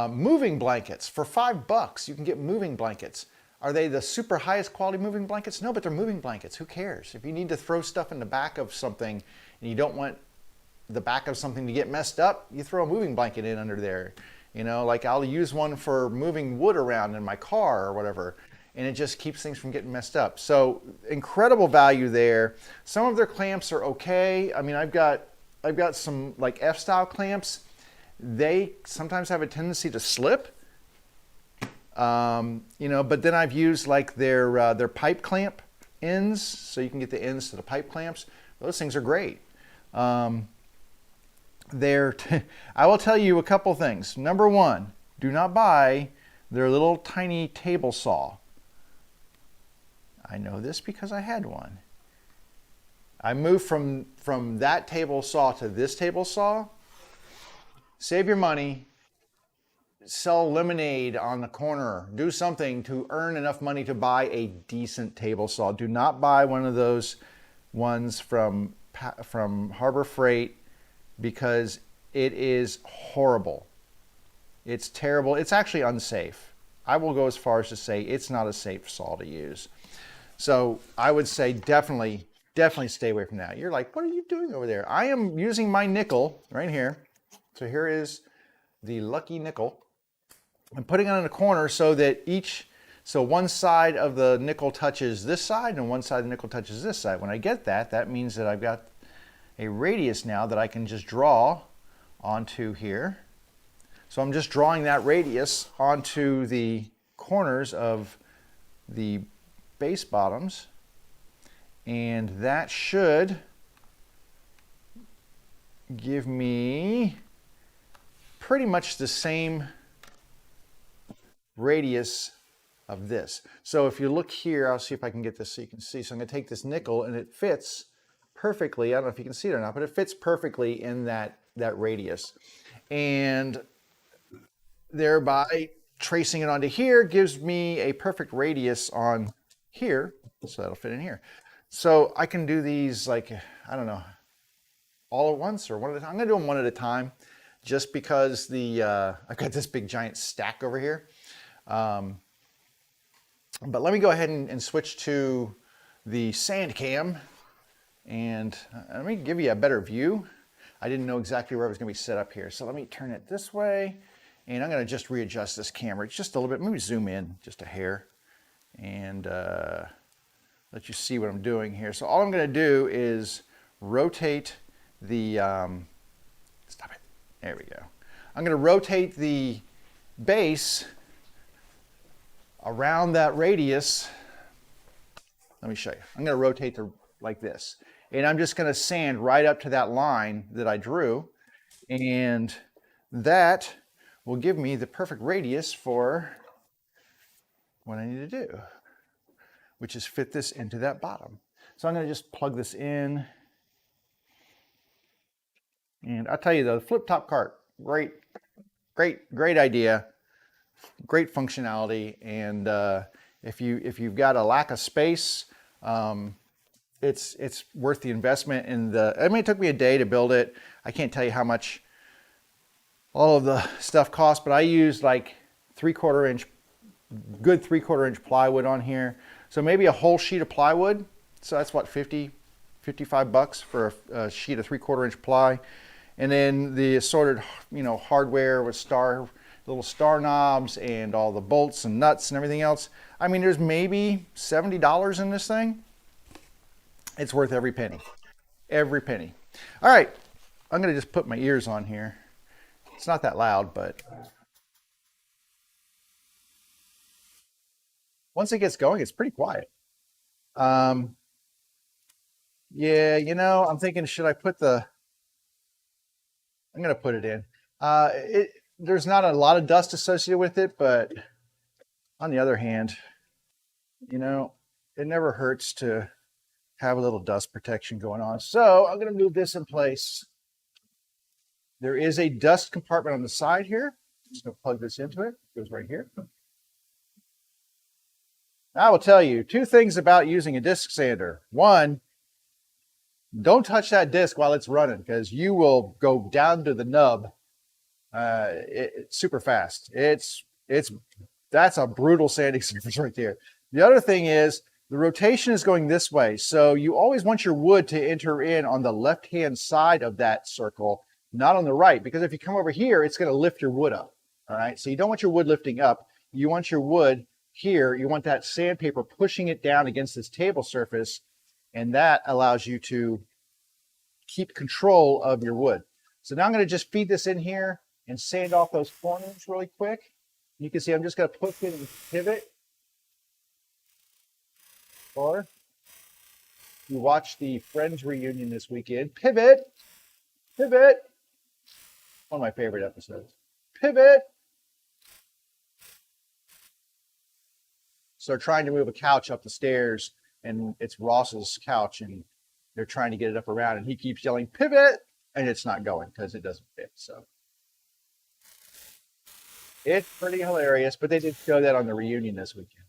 moving blankets for $5, you can get moving blankets. Are they the super highest quality moving blankets? No, but they're moving blankets. Who cares? If you need to throw stuff in the back of something and you don't want the back of something to get messed up, you throw a moving blanket in under there. You know, like I'll use one for moving wood around in my car or whatever, and it just keeps things from getting messed up. So incredible value there. Some of their clamps are okay. I mean, I've got some like F-style clamps. They sometimes have a tendency to slip. You know, but then I've used like their pipe clamp ends, so you can get the ends to the pipe clamps. Those things are great. I will tell you a couple things. Number one, do not buy their little tiny table saw. I know this because I had one. I moved from that table saw to this table saw. Save your money. Sell lemonade on the corner. Do something to earn enough money to buy a decent table saw. Do not buy one of those ones from Harbor Freight because it is horrible. It's terrible. It's actually unsafe. I will go as far as to say it's not a safe saw to use. So I would say definitely stay away from that. You're like, what are you doing over there? I am using my nickel right here. So here is the lucky nickel. I'm putting it in a corner so that so one side of the nickel touches this side and one side of the nickel touches this side. When I get that, that means that I've got a radius now that I can just draw onto here. So I'm just drawing that radius onto the corners of the base bottoms, and that should give me pretty much the same radius of this. So if you look here, I'll see if I can get this so you can see. So I'm going to take this nickel and it fits perfectly. I don't know if you can see it or not, but it fits perfectly in that radius. And thereby tracing it onto here gives me a perfect radius on here. So that'll fit in here. So I can do these like, I don't know, all at once or one at a time. I'm going to do them one at a time just because I've got this big giant stack over here. But let me go ahead and switch to the sand cam and let me give you a better view. I didn't know exactly where it was going to be set up here. So let me turn it this way and I'm going to just readjust this camera just a little bit. Maybe zoom in just a hair and let you see what I'm doing here. So all I'm going to do is rotate the, stop it. There we go. I'm going to rotate the base around that radius. Let me show you. I'm going to rotate like this. And I'm just going to sand right up to that line that I drew. And that will give me the perfect radius for what I need to do, which is fit this into that bottom. So I'm going to just plug this in. And I'll tell you though, the flip top cart, great idea. Great functionality, and if you've got a lack of space, it's worth the investment in the. I mean, it took me a day to build it. I can't tell you how much all of the stuff cost, but I used like good 3/4 inch plywood on here. So maybe a whole sheet of plywood. So that's what, $55 for a sheet of 3/4 inch ply, and then the assorted hardware with little star knobs and all the bolts and nuts and everything else. I mean, there's maybe $70 in this thing. It's worth every penny. Every penny. All right, I'm going to just put my ears on here. It's not that loud, but once it gets going, it's pretty quiet. Yeah, I'm thinking, should I put I'm going to put it in. There's not a lot of dust associated with it, but on the other hand, it never hurts to have a little dust protection going on. So I'm going to move this in place. There is a dust compartment on the side here. I'm just going to plug this into it. It goes right here. I will tell you 2 things about using a disc sander. One, don't touch that disc while it's running because you will go down to the nub super fast. That's a brutal sanding surface right there. The other thing is the rotation is going this way. So you always want your wood to enter in on the left-hand side of that circle, not on the right, because if you come over here, it's going to lift your wood up. All right. So you don't want your wood lifting up. You want your wood here. You want that sandpaper pushing it down against this table surface. And that allows you to keep control of your wood. So now I'm going to just feed this in here and sand off those corners really quick. You can see I'm just going to push it and pivot. Or you watch the Friends reunion this weekend. Pivot, pivot. One of my favorite episodes. Pivot. So they're trying to move a couch up the stairs, and it's Ross's couch, and they're trying to get it up around, and he keeps yelling, pivot, and it's not going because it doesn't fit. So it's pretty hilarious, but they did show that on the reunion this weekend.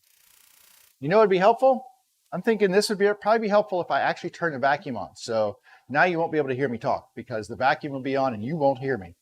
You know what would be helpful? I'm thinking this would probably be helpful if I actually turn the vacuum on. So now you won't be able to hear me talk because the vacuum will be on and you won't hear me.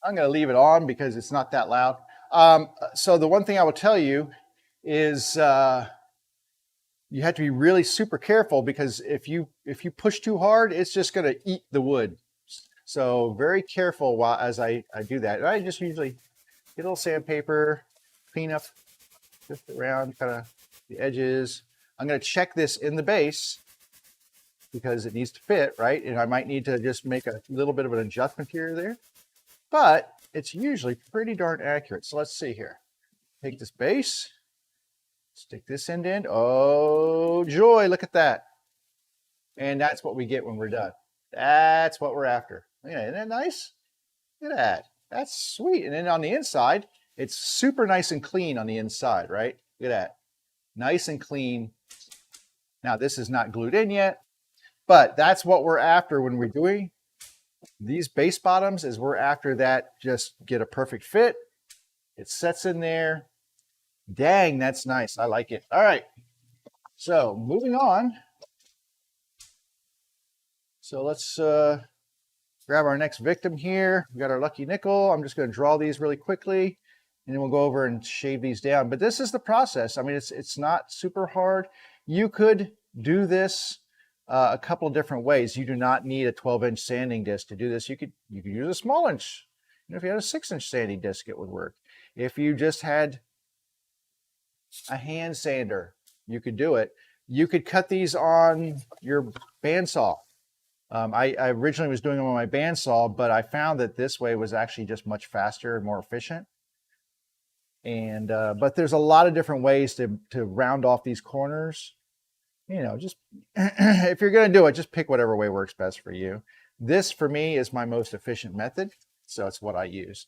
I'm going to leave it on because it's not that loud. So the one thing I will tell you is you have to be really super careful, because if you push too hard, it's just going to eat the wood. So very careful while as I do that. And I just usually get a little sandpaper, clean up just around kind of the edges. I'm going to check this in the base because it needs to fit, right? And I might need to just make a little bit of an adjustment here or there, but it's usually pretty darn accurate. So let's see here. Take this base, stick this end in. Oh, joy, look at that. And that's what we get when we're done. That's what we're after. Yeah, isn't that nice? Look at that. That's sweet. And then on the inside, it's super nice and clean on the inside, right? Look at that. Nice and clean. Now, this is not glued in yet, but that's what we're after when we're doing these base bottoms, is we're after that. Just get a perfect fit. It sets in there. Dang, that's nice. I like it. All right. So moving on. So let's grab our next victim here. We got our lucky nickel. I'm just going to draw these really quickly, and then we'll go over and shave these down. But this is the process. I mean, it's not super hard. You could do this a couple of different ways. You do not need a 12-inch sanding disc to do this. You could use a small inch. If you had a 6-inch sanding disc, it would work. If you just had a hand sander, you could do it. You could cut these on your bandsaw. I originally was doing them on my bandsaw, but I found that this way was actually just much faster and more efficient. And but there's a lot of different ways to round off these corners. You know, just if you're going to do it, just pick whatever way works best for you. This, for me, is my most efficient method, so it's what I use.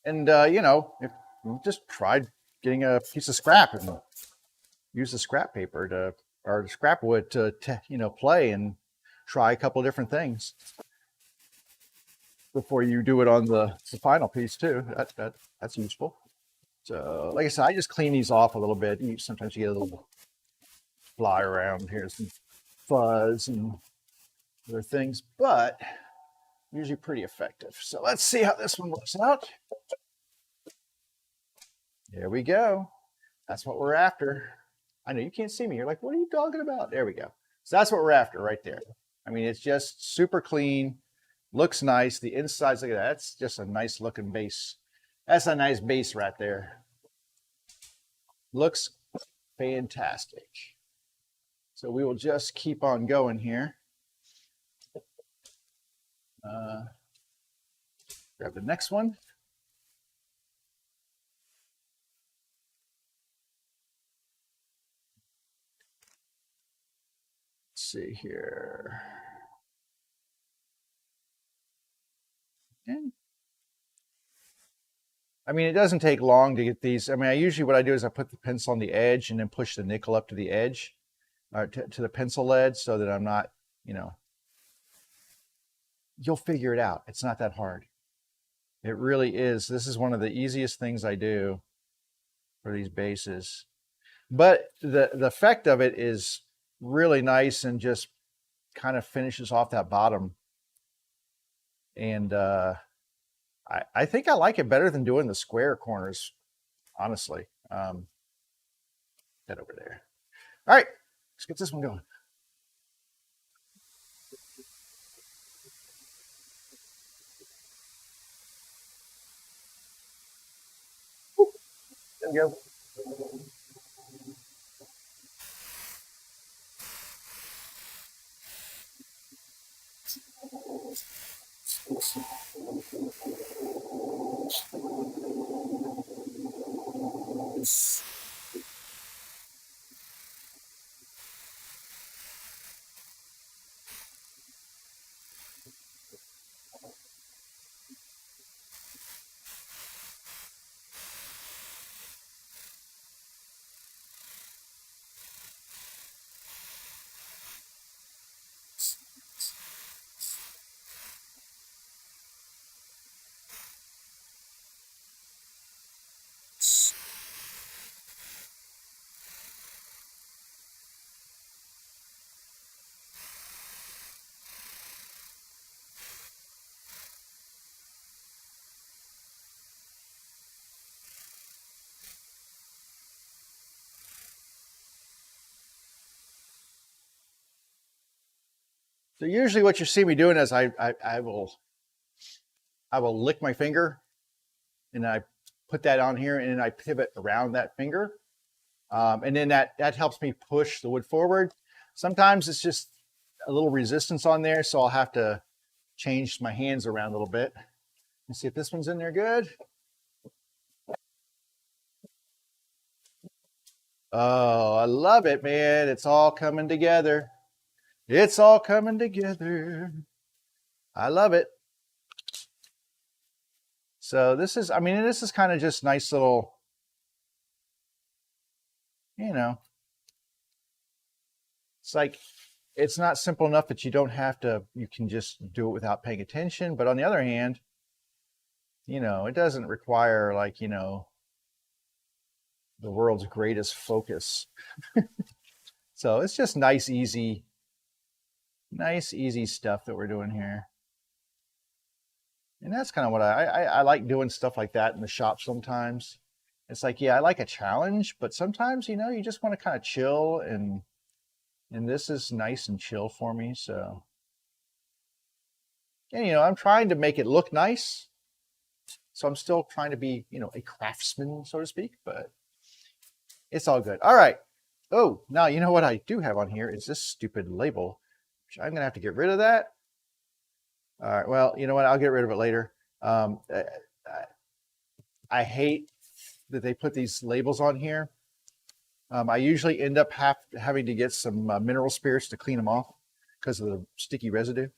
And you know, if you just tried getting a piece of scrap and use the scrap paper to, or the scrap wood to you know, play and try a couple of different things before you do it on the final piece too. That's useful. So like I said, I just clean these off a little bit. Sometimes you get a little fly around here, some fuzz and other things, but usually pretty effective. So let's see how this one works out. There we go. That's what we're after. I know you can't see me. You're like, what are you talking about? There we go. So that's what we're after right there. I mean, it's just super clean, looks nice. The insides, look at that. That's just a nice looking base. That's a nice base right there. Looks fantastic. So we will just keep on going here. Grab the next one. Let's see here. And I mean, it doesn't take long to get these. I mean, usually what I do is I put the pencil on the edge and then push the nickel up to the edge, or to the pencil lead, so that I'm not, you know, you'll figure it out. It's not that hard. It really is. This is one of the easiest things I do for these bases. But the effect of it is really nice and just kind of finishes off that bottom. And I think I like it better than doing the square corners, honestly. Head over there. All right, let's get this one going. go. So usually what you see me doing is I will lick my finger and I put that on here and then I pivot around that finger. And then that helps me push the wood forward. Sometimes it's just a little resistance on there, so I'll have to change my hands around a little bit. Let's see if this one's in there good. Oh, I love it, man. It's all coming together. It's all coming together. I love it. So this is, I mean, this is kind of just nice little, you know, it's like, it's not simple enough that you don't have to, you can just do it without paying attention. But on the other hand, you know, it doesn't require like, you know, the world's greatest focus. So it's just nice, easy stuff that we're doing here. And that's kind of what I like doing stuff like that in the shop sometimes. It's like, yeah, I like a challenge, but sometimes, you know, you just want to kind of chill and this is nice and chill for me. So, and, you know, I'm trying to make it look nice. So I'm still trying to be, you know, a craftsman, so to speak, but it's all good. All right. Oh, now, you know what I do have on here is this stupid label, which I'm going to have to get rid of that. All right, well, you know what? I'll get rid of it later. I hate that they put these labels on here. I usually end up having to get some mineral spirits to clean them off because of the sticky residue.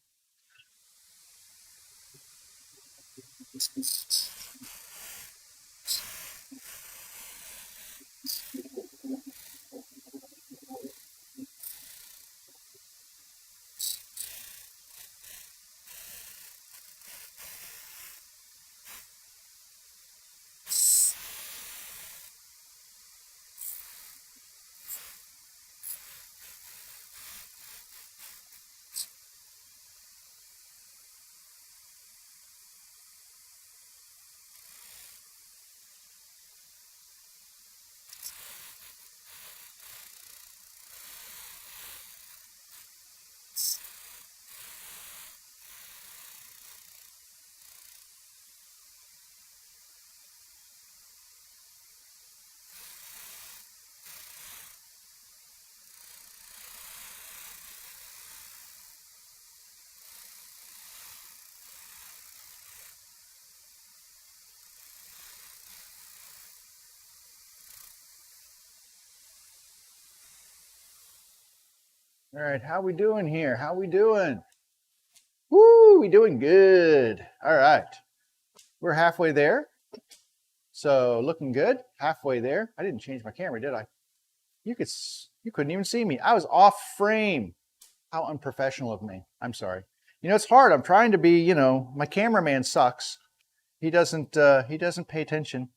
All right, how we doing here? How we doing? Woo, we doing good. All right, we're halfway there. So looking good, halfway there. I didn't change my camera, did I? You couldn't even see me. I was off frame. How unprofessional of me. I'm sorry. You know, it's hard. I'm trying to be, you know, my cameraman sucks. He doesn't pay attention.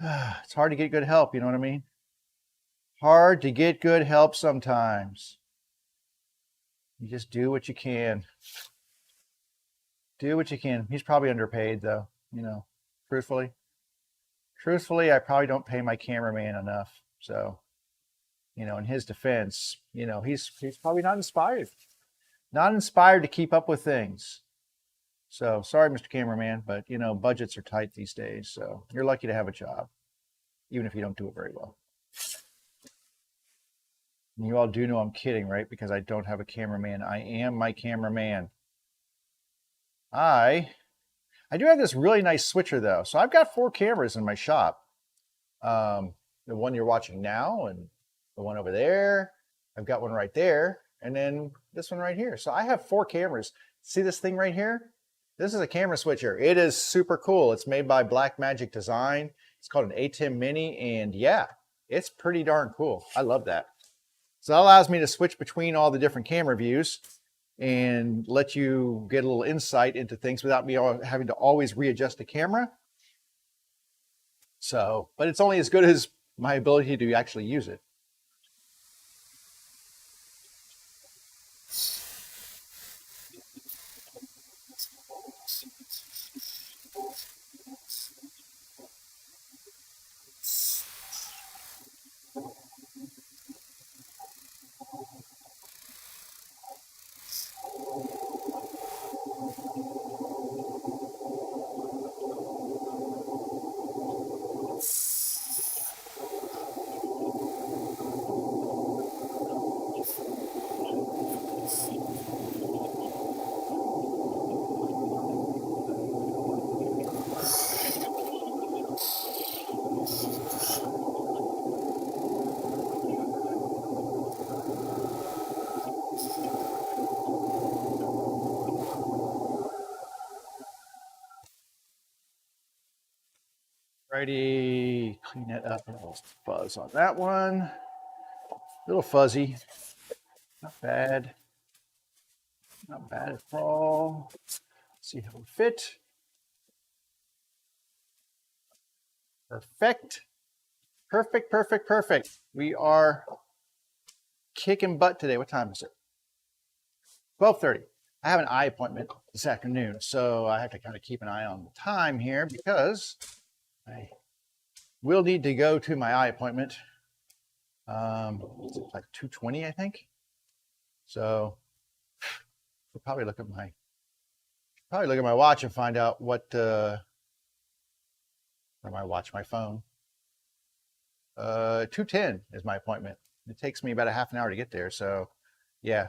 It's hard to get good help, you know what I mean? Hard to get good help sometimes. You just do what you can. Do what you can. He's probably underpaid though, you know, truthfully. Truthfully, I probably don't pay my cameraman enough. So, you know, in his defense, you know, he's probably not inspired. Not inspired to keep up with things. So sorry, Mr. Cameraman, but you know, budgets are tight these days. So you're lucky to have a job. even if you don't do it very well. And you all do know I'm kidding, right? Because I don't have a cameraman. I am my cameraman. I do have this really nice switcher though. So I've got 4 cameras in my shop. The one you're watching now and the one over there. I've got one right there. And then this one right here. So I have 4 cameras. See this thing right here? This is a camera switcher. It is super cool. It's made by Blackmagic Design. It's called an ATEM Mini. And yeah, it's pretty darn cool. I love that. So that allows me to switch between all the different camera views and let you get a little insight into things without me having to always readjust the camera. So, but it's only as good as my ability to actually use it. Righty, clean that up. A little fuzz on that one. A little fuzzy. Not bad. Not bad at all. Let's see how we fit. Perfect. Perfect, perfect, perfect. We are kicking butt today. What time is it? 12:30. I have an eye appointment this afternoon, so I have to kind of keep an eye on the time here because I will need to go to my eye appointment. It's like 2:20, I think. So we'll probably look at my watch and find out what or my watch, my phone. 2:10 is my appointment. It takes me about a half an hour to get there. So yeah.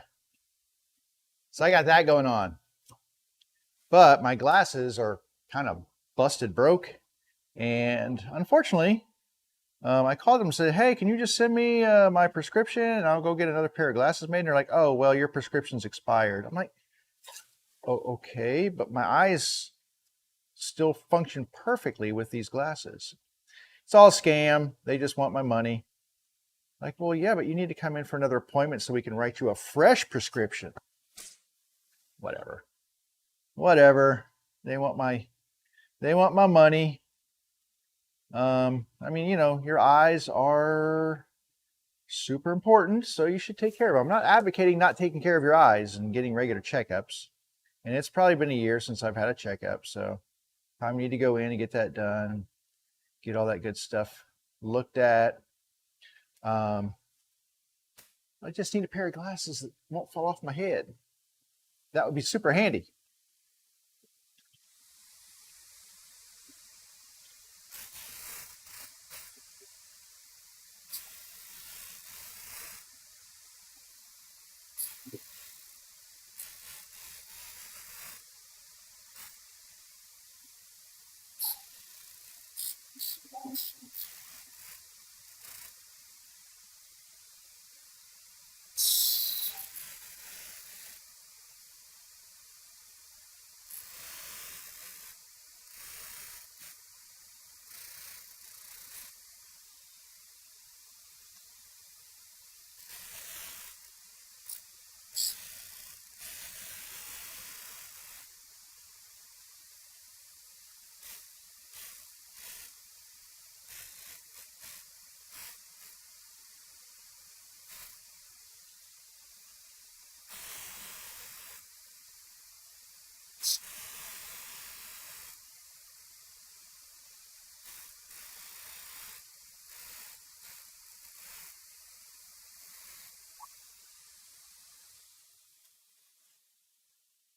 So I got that going on. But my glasses are kind of busted broke. And unfortunately, I called them and said, hey, can you just send me my prescription and I'll go get another pair of glasses made? And they're like, oh, well, your prescription's expired. I'm like, oh, okay, but my eyes still function perfectly with these glasses. It's all a scam. They just want my money. Like, well, yeah, but you need to come in for another appointment so we can write you a fresh prescription. Whatever. They want my money. I mean, you know, your eyes are super important, so you should take care of them. I'm not advocating not taking care of your eyes and getting regular checkups. And it's probably been a year since I've had a checkup, so I need to go in and get that done, get all that good stuff looked at. I just need a pair of glasses that won't fall off my head. That would be super handy.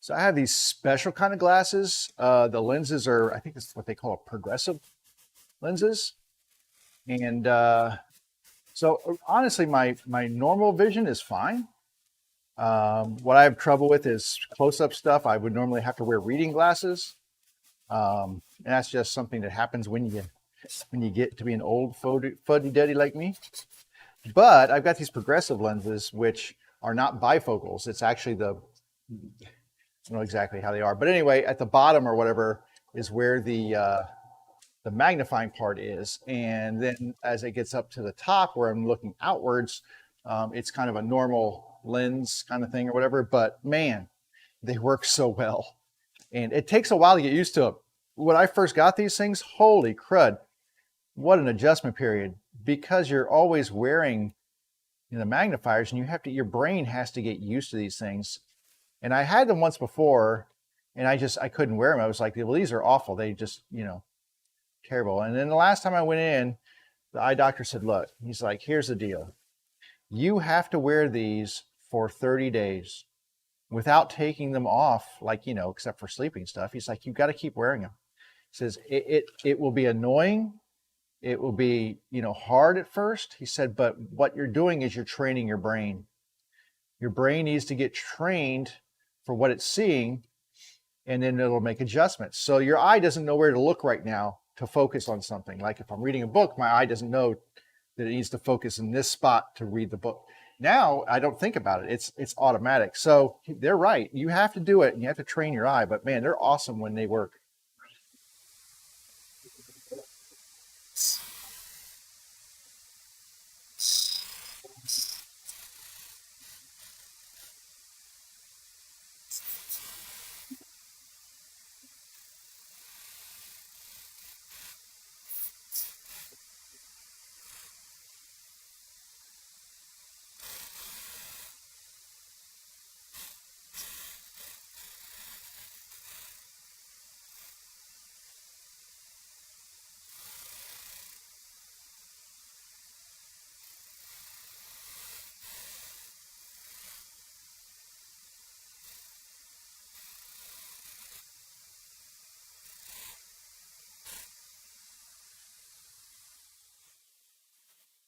So I have these special kind of glasses. The lenses are, I think it's what they call progressive lenses. And so honestly, my normal vision is fine. What I have trouble with is close-up stuff. I would normally have to wear reading glasses. And that's just something that happens when you get to be an old fuddy-duddy like me. But I've got these progressive lenses, which are not bifocals. It's actually I don't know exactly how they are. But anyway, at the bottom or whatever is where the magnifying part is. And then as it gets up to the top where I'm looking outwards, it's kind of a normal lens kind of thing or whatever. But man, they work so well. And it takes a while to get used to them. When I first got these things, holy crud, what an adjustment period, because you're always wearing the magnifiers and your brain has to get used to these things. And I had them once before and I couldn't wear them. I was like, well, these are awful. They just, terrible. And then the last time I went in, the eye doctor said, look, he's like, here's the deal. You have to wear these for 30 days without taking them off, like, except for sleeping stuff. He's like, you got to keep wearing them. He says, it will be annoying. It will be, hard at first. He said, but what you're doing is you're training your brain. Your brain needs to get trained for what it's seeing, and then it'll make adjustments. So your eye doesn't know where to look right now to focus on something. Like if I'm reading a book, my eye doesn't know that it needs to focus in this spot to read the book. Now I don't think about it. It's automatic. So they're right. You have to do it and you have to train your eye, but man, they're awesome when they work.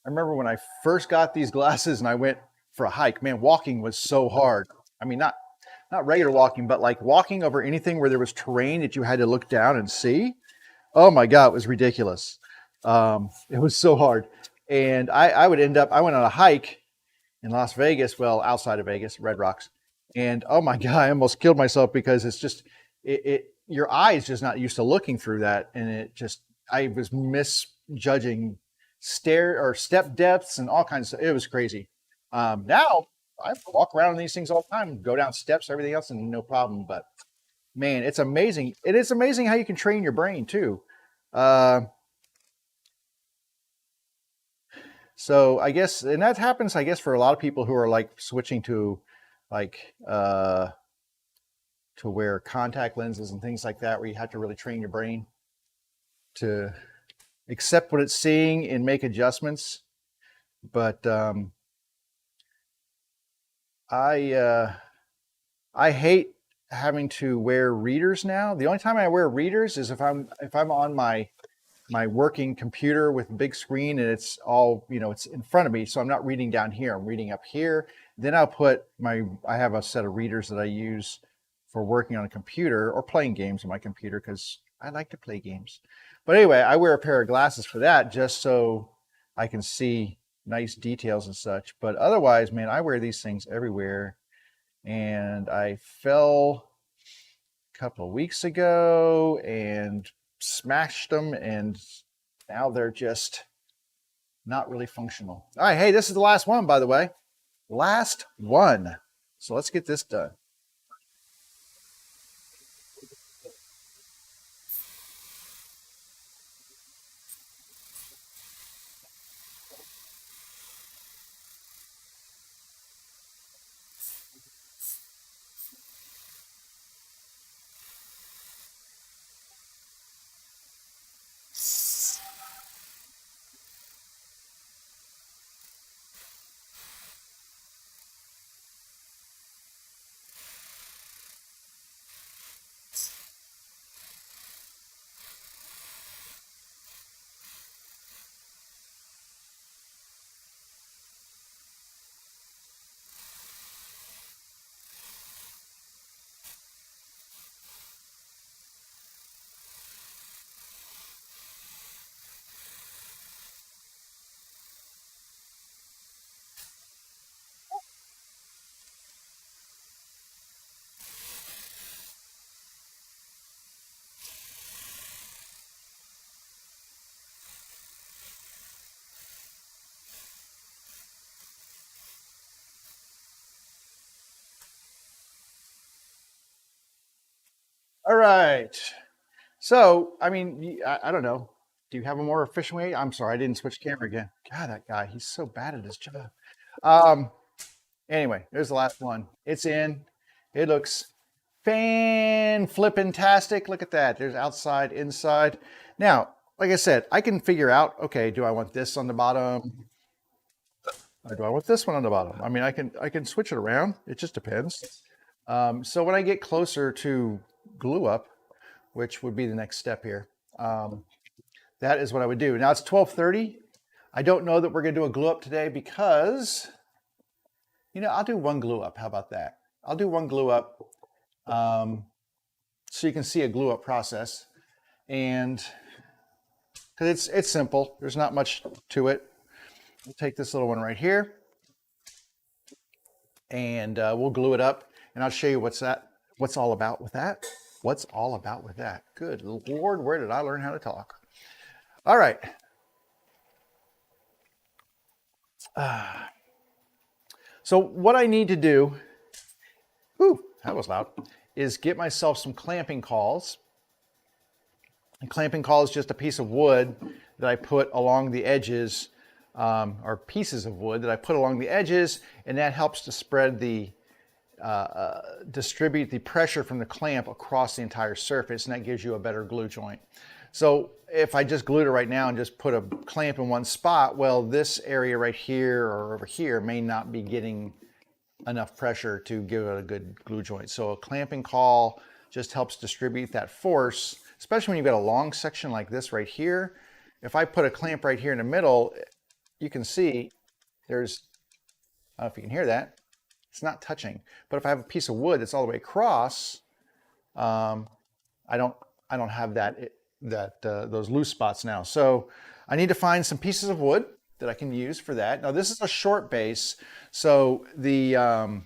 I remember when I first got these glasses and I went for a hike, man, walking was so hard. I mean, not regular walking, but like walking over anything where there was terrain that you had to look down and see. Oh my God, it was ridiculous. It was so hard. And I would end up, I went on a hike in Las Vegas, well, outside of Vegas, Red Rocks. And oh my God, I almost killed myself because it's just, your eye is just not used to looking through that. And I was misjudging step depths and all kinds of stuff. It was crazy. Now I walk around on these things all the time, go down steps, everything else, and no problem. But man, it's amazing. It is amazing how you can train your brain too. Uh, so I guess, and that happens, I guess, for a lot of people who are like switching to like to wear contact lenses and things like that, where you have to really train your brain to accept what it's seeing and make adjustments. But I hate having to wear readers now. The only time I wear readers is if I'm on my working computer with a big screen and it's all, it's in front of me. So I'm not reading down here, I'm reading up here. Then I have a set of readers that I use for working on a computer or playing games on my computer because I like to play games. But anyway, I wear a pair of glasses for that just so I can see nice details and such. But otherwise, man, I wear these things everywhere. And I fell a couple of weeks ago and smashed them, and now they're just not really functional. All right, hey, this is the last one, by the way. Last one. So let's get this done. All right. So, I mean, I don't know. Do you have a more efficient way? I'm sorry, I didn't switch camera again. God, that guy, he's so bad at his job. Anyway, there's the last one. It's in. It looks fan-flippin-tastic. Look at that. There's outside, inside. Now, like I said, I can figure out, okay, do I want this on the bottom? Or do I want this one on the bottom? I mean, I can switch it around. It just depends. So when I get closer to glue up, which would be the next step here, that is what I would do. Now it's 12:30. I don't know that we're going to do a glue up today because, you know, I'll do one glue up. How about that? I'll do one glue up so you can see a glue up process. And because it's simple. There's not much to it. We'll take this little one right here and we'll glue it up. And I'll show you what's all about with that. What's all about with that? Good Lord, where did I learn how to talk? All right. So what I need to do, that was loud, is get myself some clamping cauls. A clamping caul is just a piece of wood that I put along the edges, or pieces of wood that I put along the edges, and that helps to spread the, distribute the pressure from the clamp across the entire surface, and that gives you a better glue joint. So if I just glued it right now and just put a clamp in one spot, well, this area right here or over here may not be getting enough pressure to give it a good glue joint. So a clamping caul just helps distribute that force, especially when you've got a long section like this right here. If I put a clamp right here in the middle, you can see there's, I don't know if you can hear that, it's not touching. But if I have a piece of wood that's all the way across, I don't have those loose spots now. So I need to find some pieces of wood that I can use for that. Now this is a short base, so the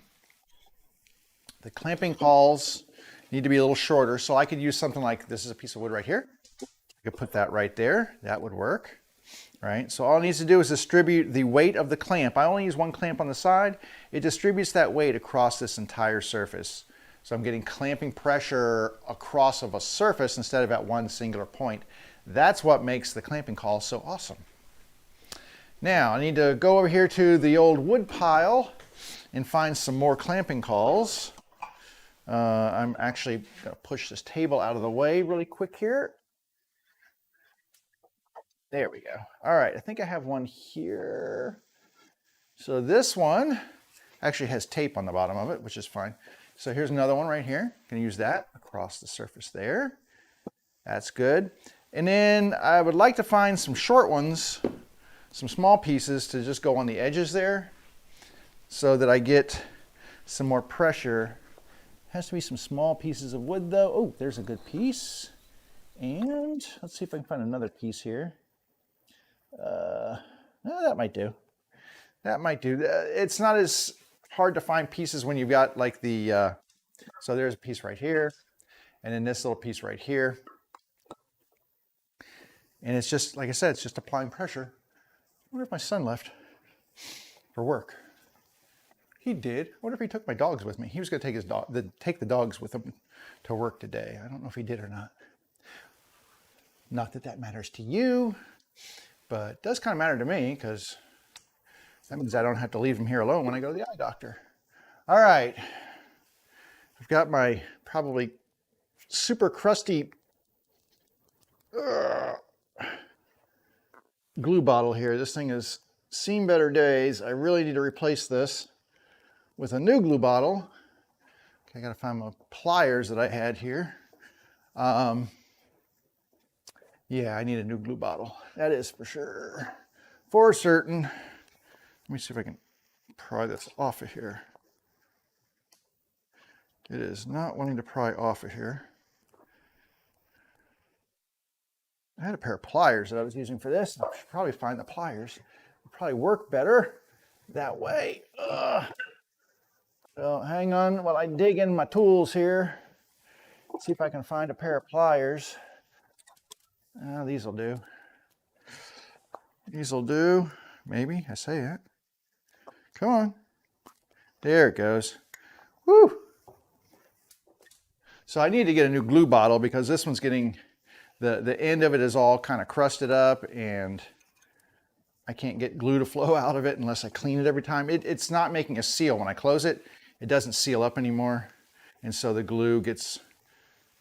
clamping cauls need to be a little shorter. So I could use something like, this is a piece of wood right here. I could put that right there. That would work. Right? So all it needs to do is distribute the weight of the clamp. I only use one clamp on the side. It distributes that weight across this entire surface. So I'm getting clamping pressure across of a surface instead of at one singular point. That's what makes the clamping caul so awesome. Now I need to go over here to the old wood pile and find some more clamping cauls. I'm actually going to push this table out of the way really quick here. There we go. All right, I think I have one here. So this one actually has tape on the bottom of it, which is fine. So here's another one right here. Can use that across the surface there. That's good. And then I would like to find some short ones, some small pieces to just go on the edges there so that I get some more pressure. Has to be some small pieces of wood though. Oh, there's a good piece. And let's see if I can find another piece here. That might do. That might do. It's not as hard to find pieces when you've got like the, so there's a piece right here, and then this little piece right here. And it's just, like I said, it's just applying pressure. I wonder if my son left for work. He did. I wonder if he took my dogs with me. He was going to take the dogs with him to work today. I don't know if he did or not. Not that that matters to you, but it does kind of matter to me because that means I don't have to leave him here alone when I go to the eye doctor. All right. I've got my probably super crusty glue bottle here. This thing has seen better days. I really need to replace this with a new glue bottle. Okay, I got to find my pliers that I had here. Yeah, I need a new glue bottle. That is for sure. For certain. Let me see if I can pry this off of here. It is not wanting to pry off of here. I had a pair of pliers that I was using for this. I should probably find the pliers. It'll probably work better that way. So hang on while I dig in my tools here. See if I can find a pair of pliers. These will do. These will do. Maybe, I say it. Come on. There it goes. Woo! So I need to get a new glue bottle because this one's getting, the end of it is all kind of crusted up and I can't get glue to flow out of it unless I clean it every time. It's not making a seal. When I close it, it doesn't seal up anymore. And so the glue gets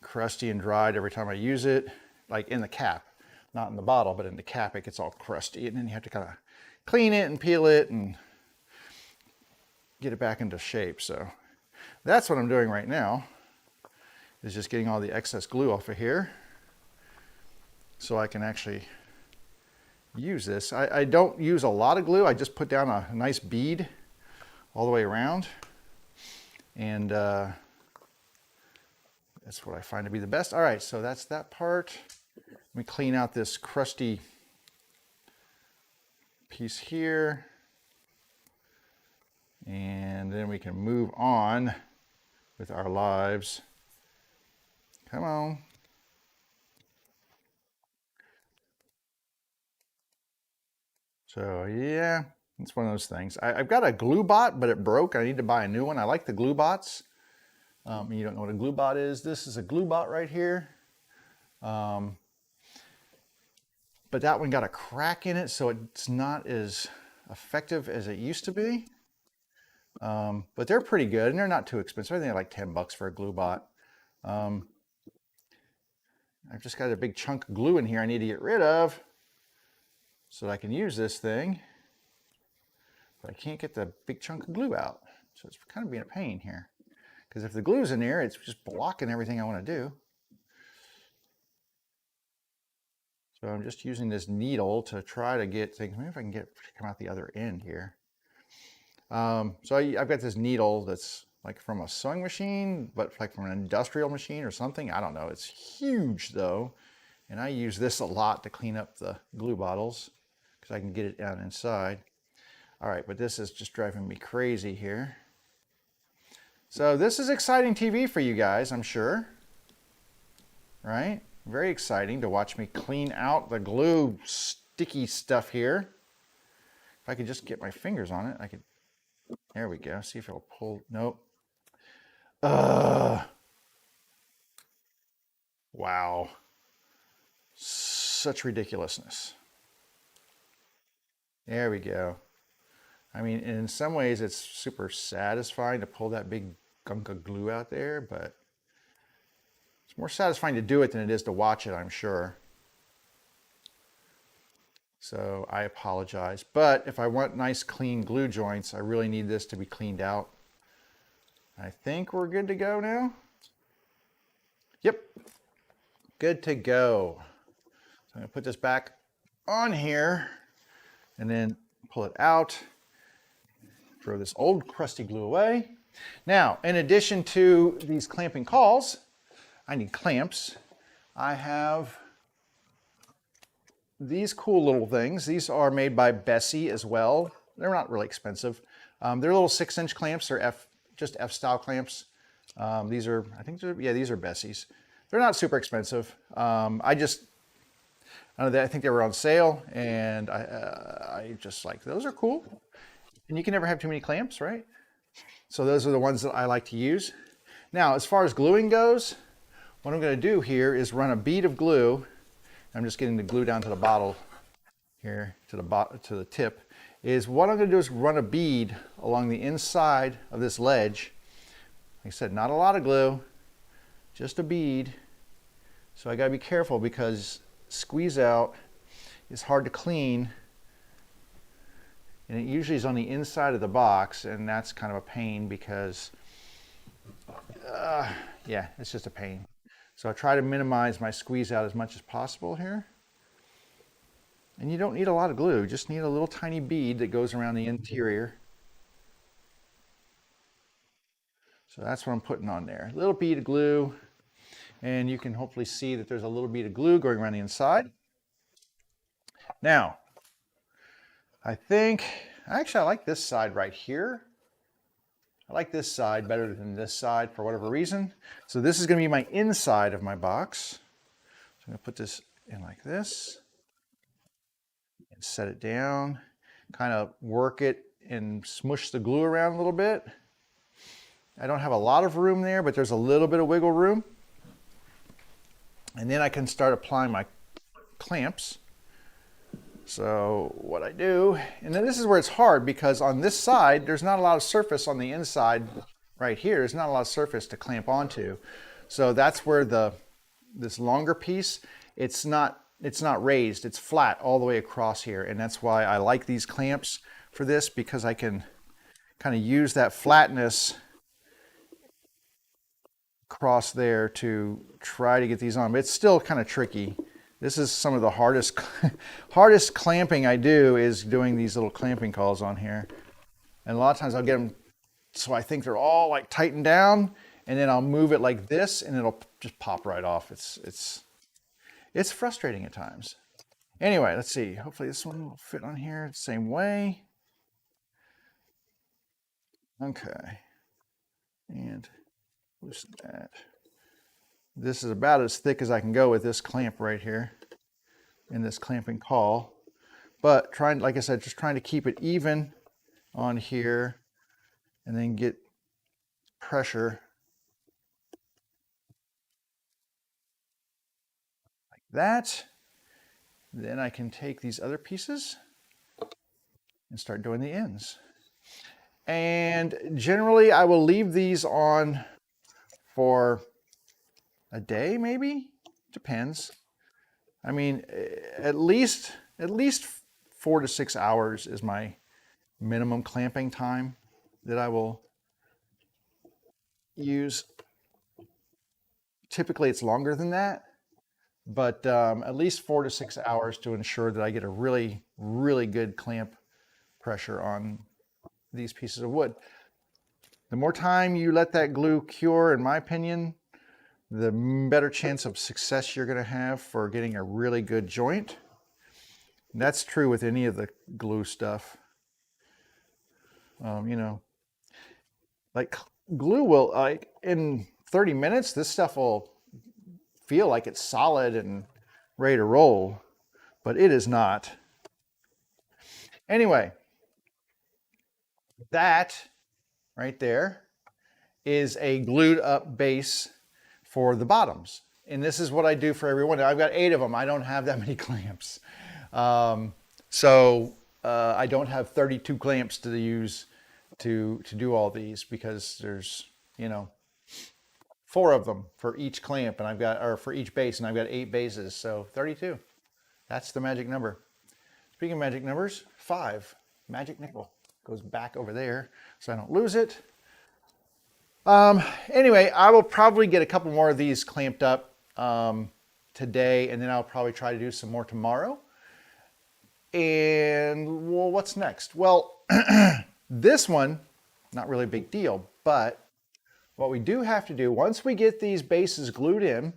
crusty and dried every time I use it, like in the cap, not in the bottle, but in the cap, it gets all crusty. And then you have to kind of clean it and peel it and get it back into shape. So that's what I'm doing right now, is just getting all the excess glue off of here so I can actually use this. I don't use a lot of glue. I just put down a nice bead all the way around, and that's what I find to be the best. All right, so that's that part. Let me clean out this crusty piece here, and then we can move on with our lives. Come on. So yeah, it's one of those things. I've got a glue bot, but it broke. I need to buy a new one. I like the glue bots. You don't know what a glue bot is. This is a glue bot right here. But that one got a crack in it, so it's not as effective as it used to be. But they're pretty good, and they're not too expensive. I think they're like 10 bucks for a glue bot. I've just got a big chunk of glue in here I need to get rid of so that I can use this thing. But I can't get the big chunk of glue out. So it's kind of being a pain here. Because if the glue's in there, it's just blocking everything I want to do. So I'm just using this needle to try to get things. Maybe if I can get come out the other end here. So I've got this needle that's like from a sewing machine, but like from an industrial machine or something. I don't know. It's huge though. And I use this a lot to clean up the glue bottles because I can get it down inside. All right, but this is just driving me crazy here. So this is exciting TV for you guys, I'm sure. Right? Very exciting to watch me clean out the glue sticky stuff here. If I could just get my fingers on it, I could. There we go. See if it'll pull. Nope. Wow. Such ridiculousness. There we go. I mean, in some ways it's super satisfying to pull that big gunk of glue out there, but it's more satisfying to do it than it is to watch it, I'm sure. So I apologize. But if I want nice clean glue joints, I really need this to be cleaned out. I think we're good to go now. Yep. Good to go. So I'm going to put this back on here and then pull it out. Throw this old crusty glue away. Now, in addition to these clamping cauls, I need clamps. I have these cool little things. These are made by Bessie as well. They're not really expensive. They're little 6-inch clamps. They're just F-style clamps. These are, I think, these are Bessie's. They're not super expensive. I think they were on sale, and I just like, those are cool. And you can never have too many clamps, right? So those are the ones that I like to use. Now, as far as gluing goes, what I'm going to do here is run a bead of glue. I'm just getting the glue down to the bottle here, to the tip. Is what I'm going to do is run a bead along the inside of this ledge. Like I said, not a lot of glue, just a bead. So I got to be careful because squeeze out is hard to clean. And it usually is on the inside of the box, and that's kind of a pain because, yeah, it's just a pain. So I try to minimize my squeeze out as much as possible here. And you don't need a lot of glue, just need a little tiny bead that goes around the interior. So that's what I'm putting on there. A little bead of glue, and you can hopefully see that there's a little bead of glue going around the inside. Now, actually I like this side right here. I like this side better than this side for whatever reason. So this is going to be my inside of my box. So I'm going to put this in like this and set it down, kind of work it and smush the glue around a little bit. I don't have a lot of room there, but there's a little bit of wiggle room. And then I can start applying my clamps. So what I do, and then this is where it's hard because on this side, there's not a lot of surface on the inside right here. There's not a lot of surface to clamp onto. So that's where this longer piece, it's not raised, it's flat all the way across here. And that's why I like these clamps for this, because I can kind of use that flatness across there to try to get these on. But it's still kind of tricky. This is some of the hardest hardest clamping I do, is doing these little clamping calls on here. And a lot of times I'll get them so I think they're all like tightened down, and then I'll move it like this and it'll just pop right off. It's frustrating at times. Anyway, let's see. Hopefully this one will fit on here the same way. Okay. And loosen that. This is about as thick as I can go with this clamp right here in this clamping call. But trying, like I said, just trying to keep it even on here and then get pressure like that. Then I can take these other pieces and start doing the ends. And generally I will leave these on for a day, maybe. Depends. I mean, at least 4 to 6 hours is my minimum clamping time that I will use. Typically it's longer than that, but at least 4 to 6 hours to ensure that I get a really, really good clamp pressure on these pieces of wood. The more time you let that glue cure, in my opinion, the better chance of success you're going to have for getting a really good joint. And that's true with any of the glue stuff. You know, like glue will, like in 30 minutes, this stuff will feel like it's solid and ready to roll, but it is not. Anyway, that right there is a glued up base for the bottoms. And this is what I do for everyone. I've got 8 of them. I don't have that many clamps. So I don't have 32 clamps to use to do all these, because there's, you know, 4 of them for each clamp, and I've got, or for each base, and I've got 8 bases, so 32. That's the magic number. Speaking of magic numbers, 5, magic nickel, goes back over there so I don't lose it. Anyway, I will probably get a couple more of these clamped up today, and then I'll probably try to do some more tomorrow. And well, what's next? Well, this one, not really a big deal, but what we do have to do, once we get these bases glued in,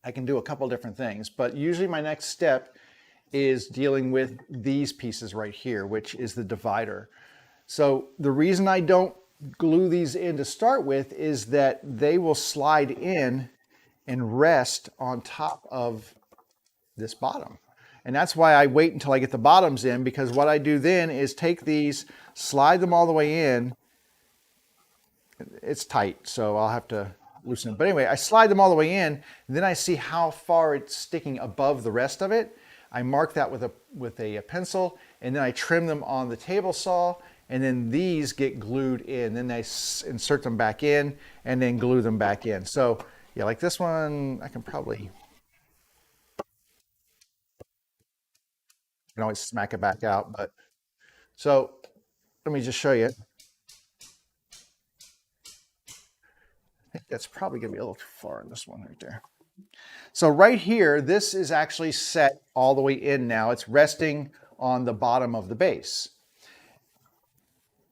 I can do a couple different things, but usually my next step is dealing with these pieces right here, which is the divider. So the reason I don't glue these in to start with is that they will slide in and rest on top of this bottom. And that's why I wait until I get the bottoms in, because what I do then is take these, slide them all the way in. It's tight, so I'll have to loosen it. But anyway, I slide them all the way in, and then I see how far it's sticking above the rest of it. I mark that with a pencil, and then I trim them on the table saw, and then these get glued in. Then I insert them back in and then glue them back in. So yeah, like this one, I can always smack it back out. But so let me just show you. I think that's probably gonna be a little too far in this one right there. So right here, this is actually set all the way in now. It's resting on the bottom of the base.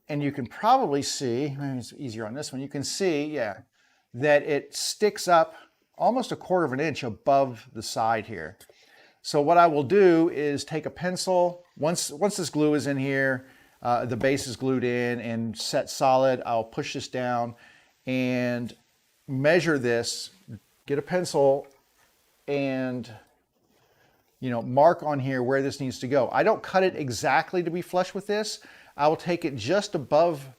And you can probably see, maybe it's easier on this one, you can see, yeah, that it sticks up almost 1/4 inch above the side here. So what I will do is take a pencil, once this glue is in here, the base is glued in and set solid, I'll push this down and measure this, get a pencil and, you know, mark on here where this needs to go. I don't cut it exactly to be flush with this. I will take it just above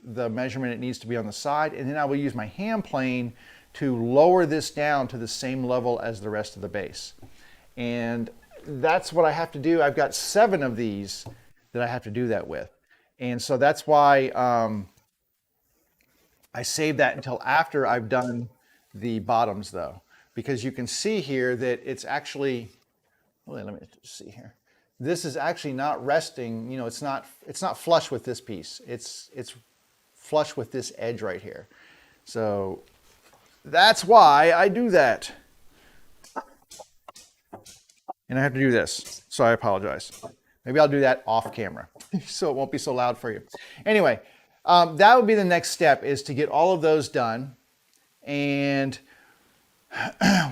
the measurement it needs to be on the side, and then I will use my hand plane to lower this down to the same level as the rest of the base. And that's what I have to do. I've got 7 of these that I have to do that with. And so that's why I save that until after I've done the bottoms though, because you can see here that it's actually, let me just see here. This is actually not resting, you know, it's not flush with this piece. It's flush with this edge right here. So that's why I do that. And I have to do this, so I apologize. Maybe I'll do that off camera so it won't be so loud for you. Anyway, that would be the next step, is to get all of those done. And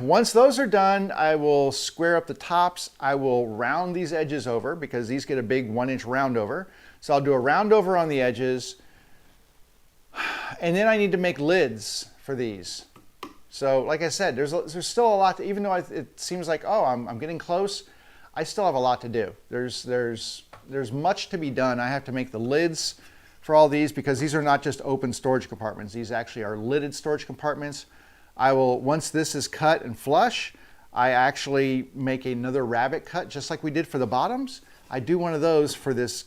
once those are done, I will square up the tops. I will round these edges over because these get a big 1-inch round over. So I'll do a round over on the edges. And then I need to make lids for these. So like I said, there's still a lot to, even though it seems like, oh, I'm getting close, I still have a lot to do. There's much to be done. I have to make the lids for all these because these are not just open storage compartments. These actually are lidded storage compartments. I will, once this is cut and flush, I actually make another rabbet cut just like we did for the bottoms. I do one of those for this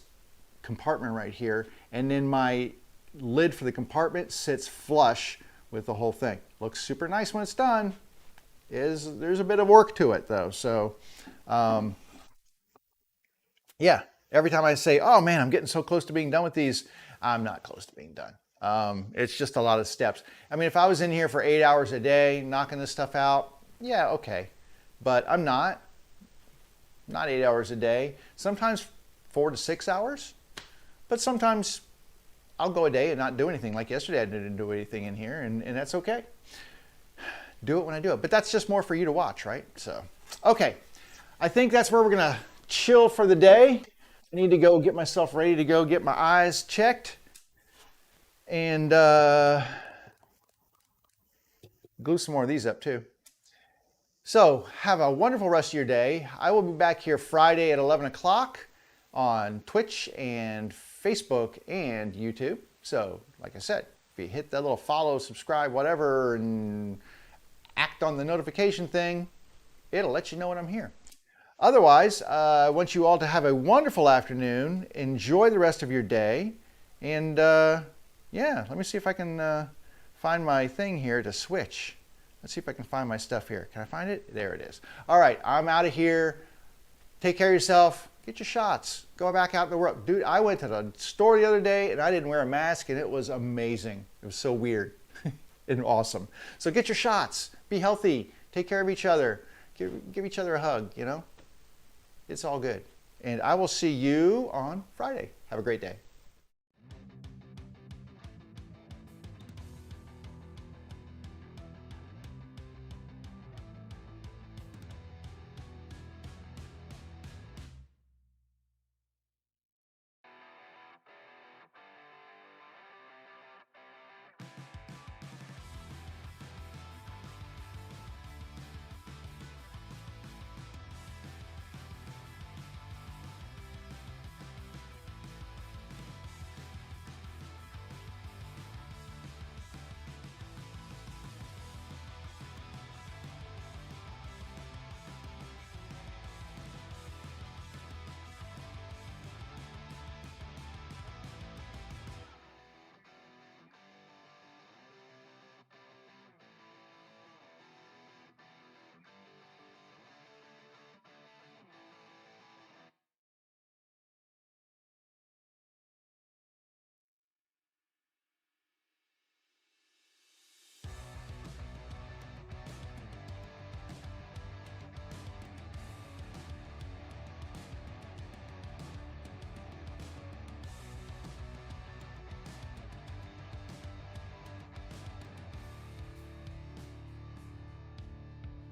compartment right here, and then my lid for the compartment sits flush with the whole thing. Looks super nice when it's done. There's a bit of work to it though. So yeah, every time I say, oh man, I'm getting so close to being done with these, I'm not close to being done. It's just a lot of steps. I mean, if I was in here for 8 hours a day knocking this stuff out, yeah, okay. But I'm not 8 hours a day. Sometimes 4 to 6 hours, but sometimes I'll go a day and not do anything. Like yesterday, I didn't do anything in here, and that's okay. Do it when I do it. But that's just more for you to watch, right? So, okay. I think that's where we're going to chill for the day. I need to go get myself ready to go get my eyes checked and glue some more of these up too. So, have a wonderful rest of your day. I will be back here Friday at 11 o'clock on Twitch and Facebook and YouTube. So, like I said, if you hit that little follow, subscribe, whatever, and act on the notification thing, it'll let you know when I'm here. Otherwise, I want you all to have a wonderful afternoon. Enjoy the rest of your day. And yeah, let me see if I can find my thing here to switch. Let's see if I can find my stuff here. Can I find it? There it is. All right, I'm out of here. Take care of yourself. Get your shots. Go back out in the world. Dude, I went to the store the other day and I didn't wear a mask and it was amazing. It was so weird and awesome. So get your shots. Be healthy. Take care of each other. Give each other a hug, you know? It's all good. And I will see you on Friday. Have a great day.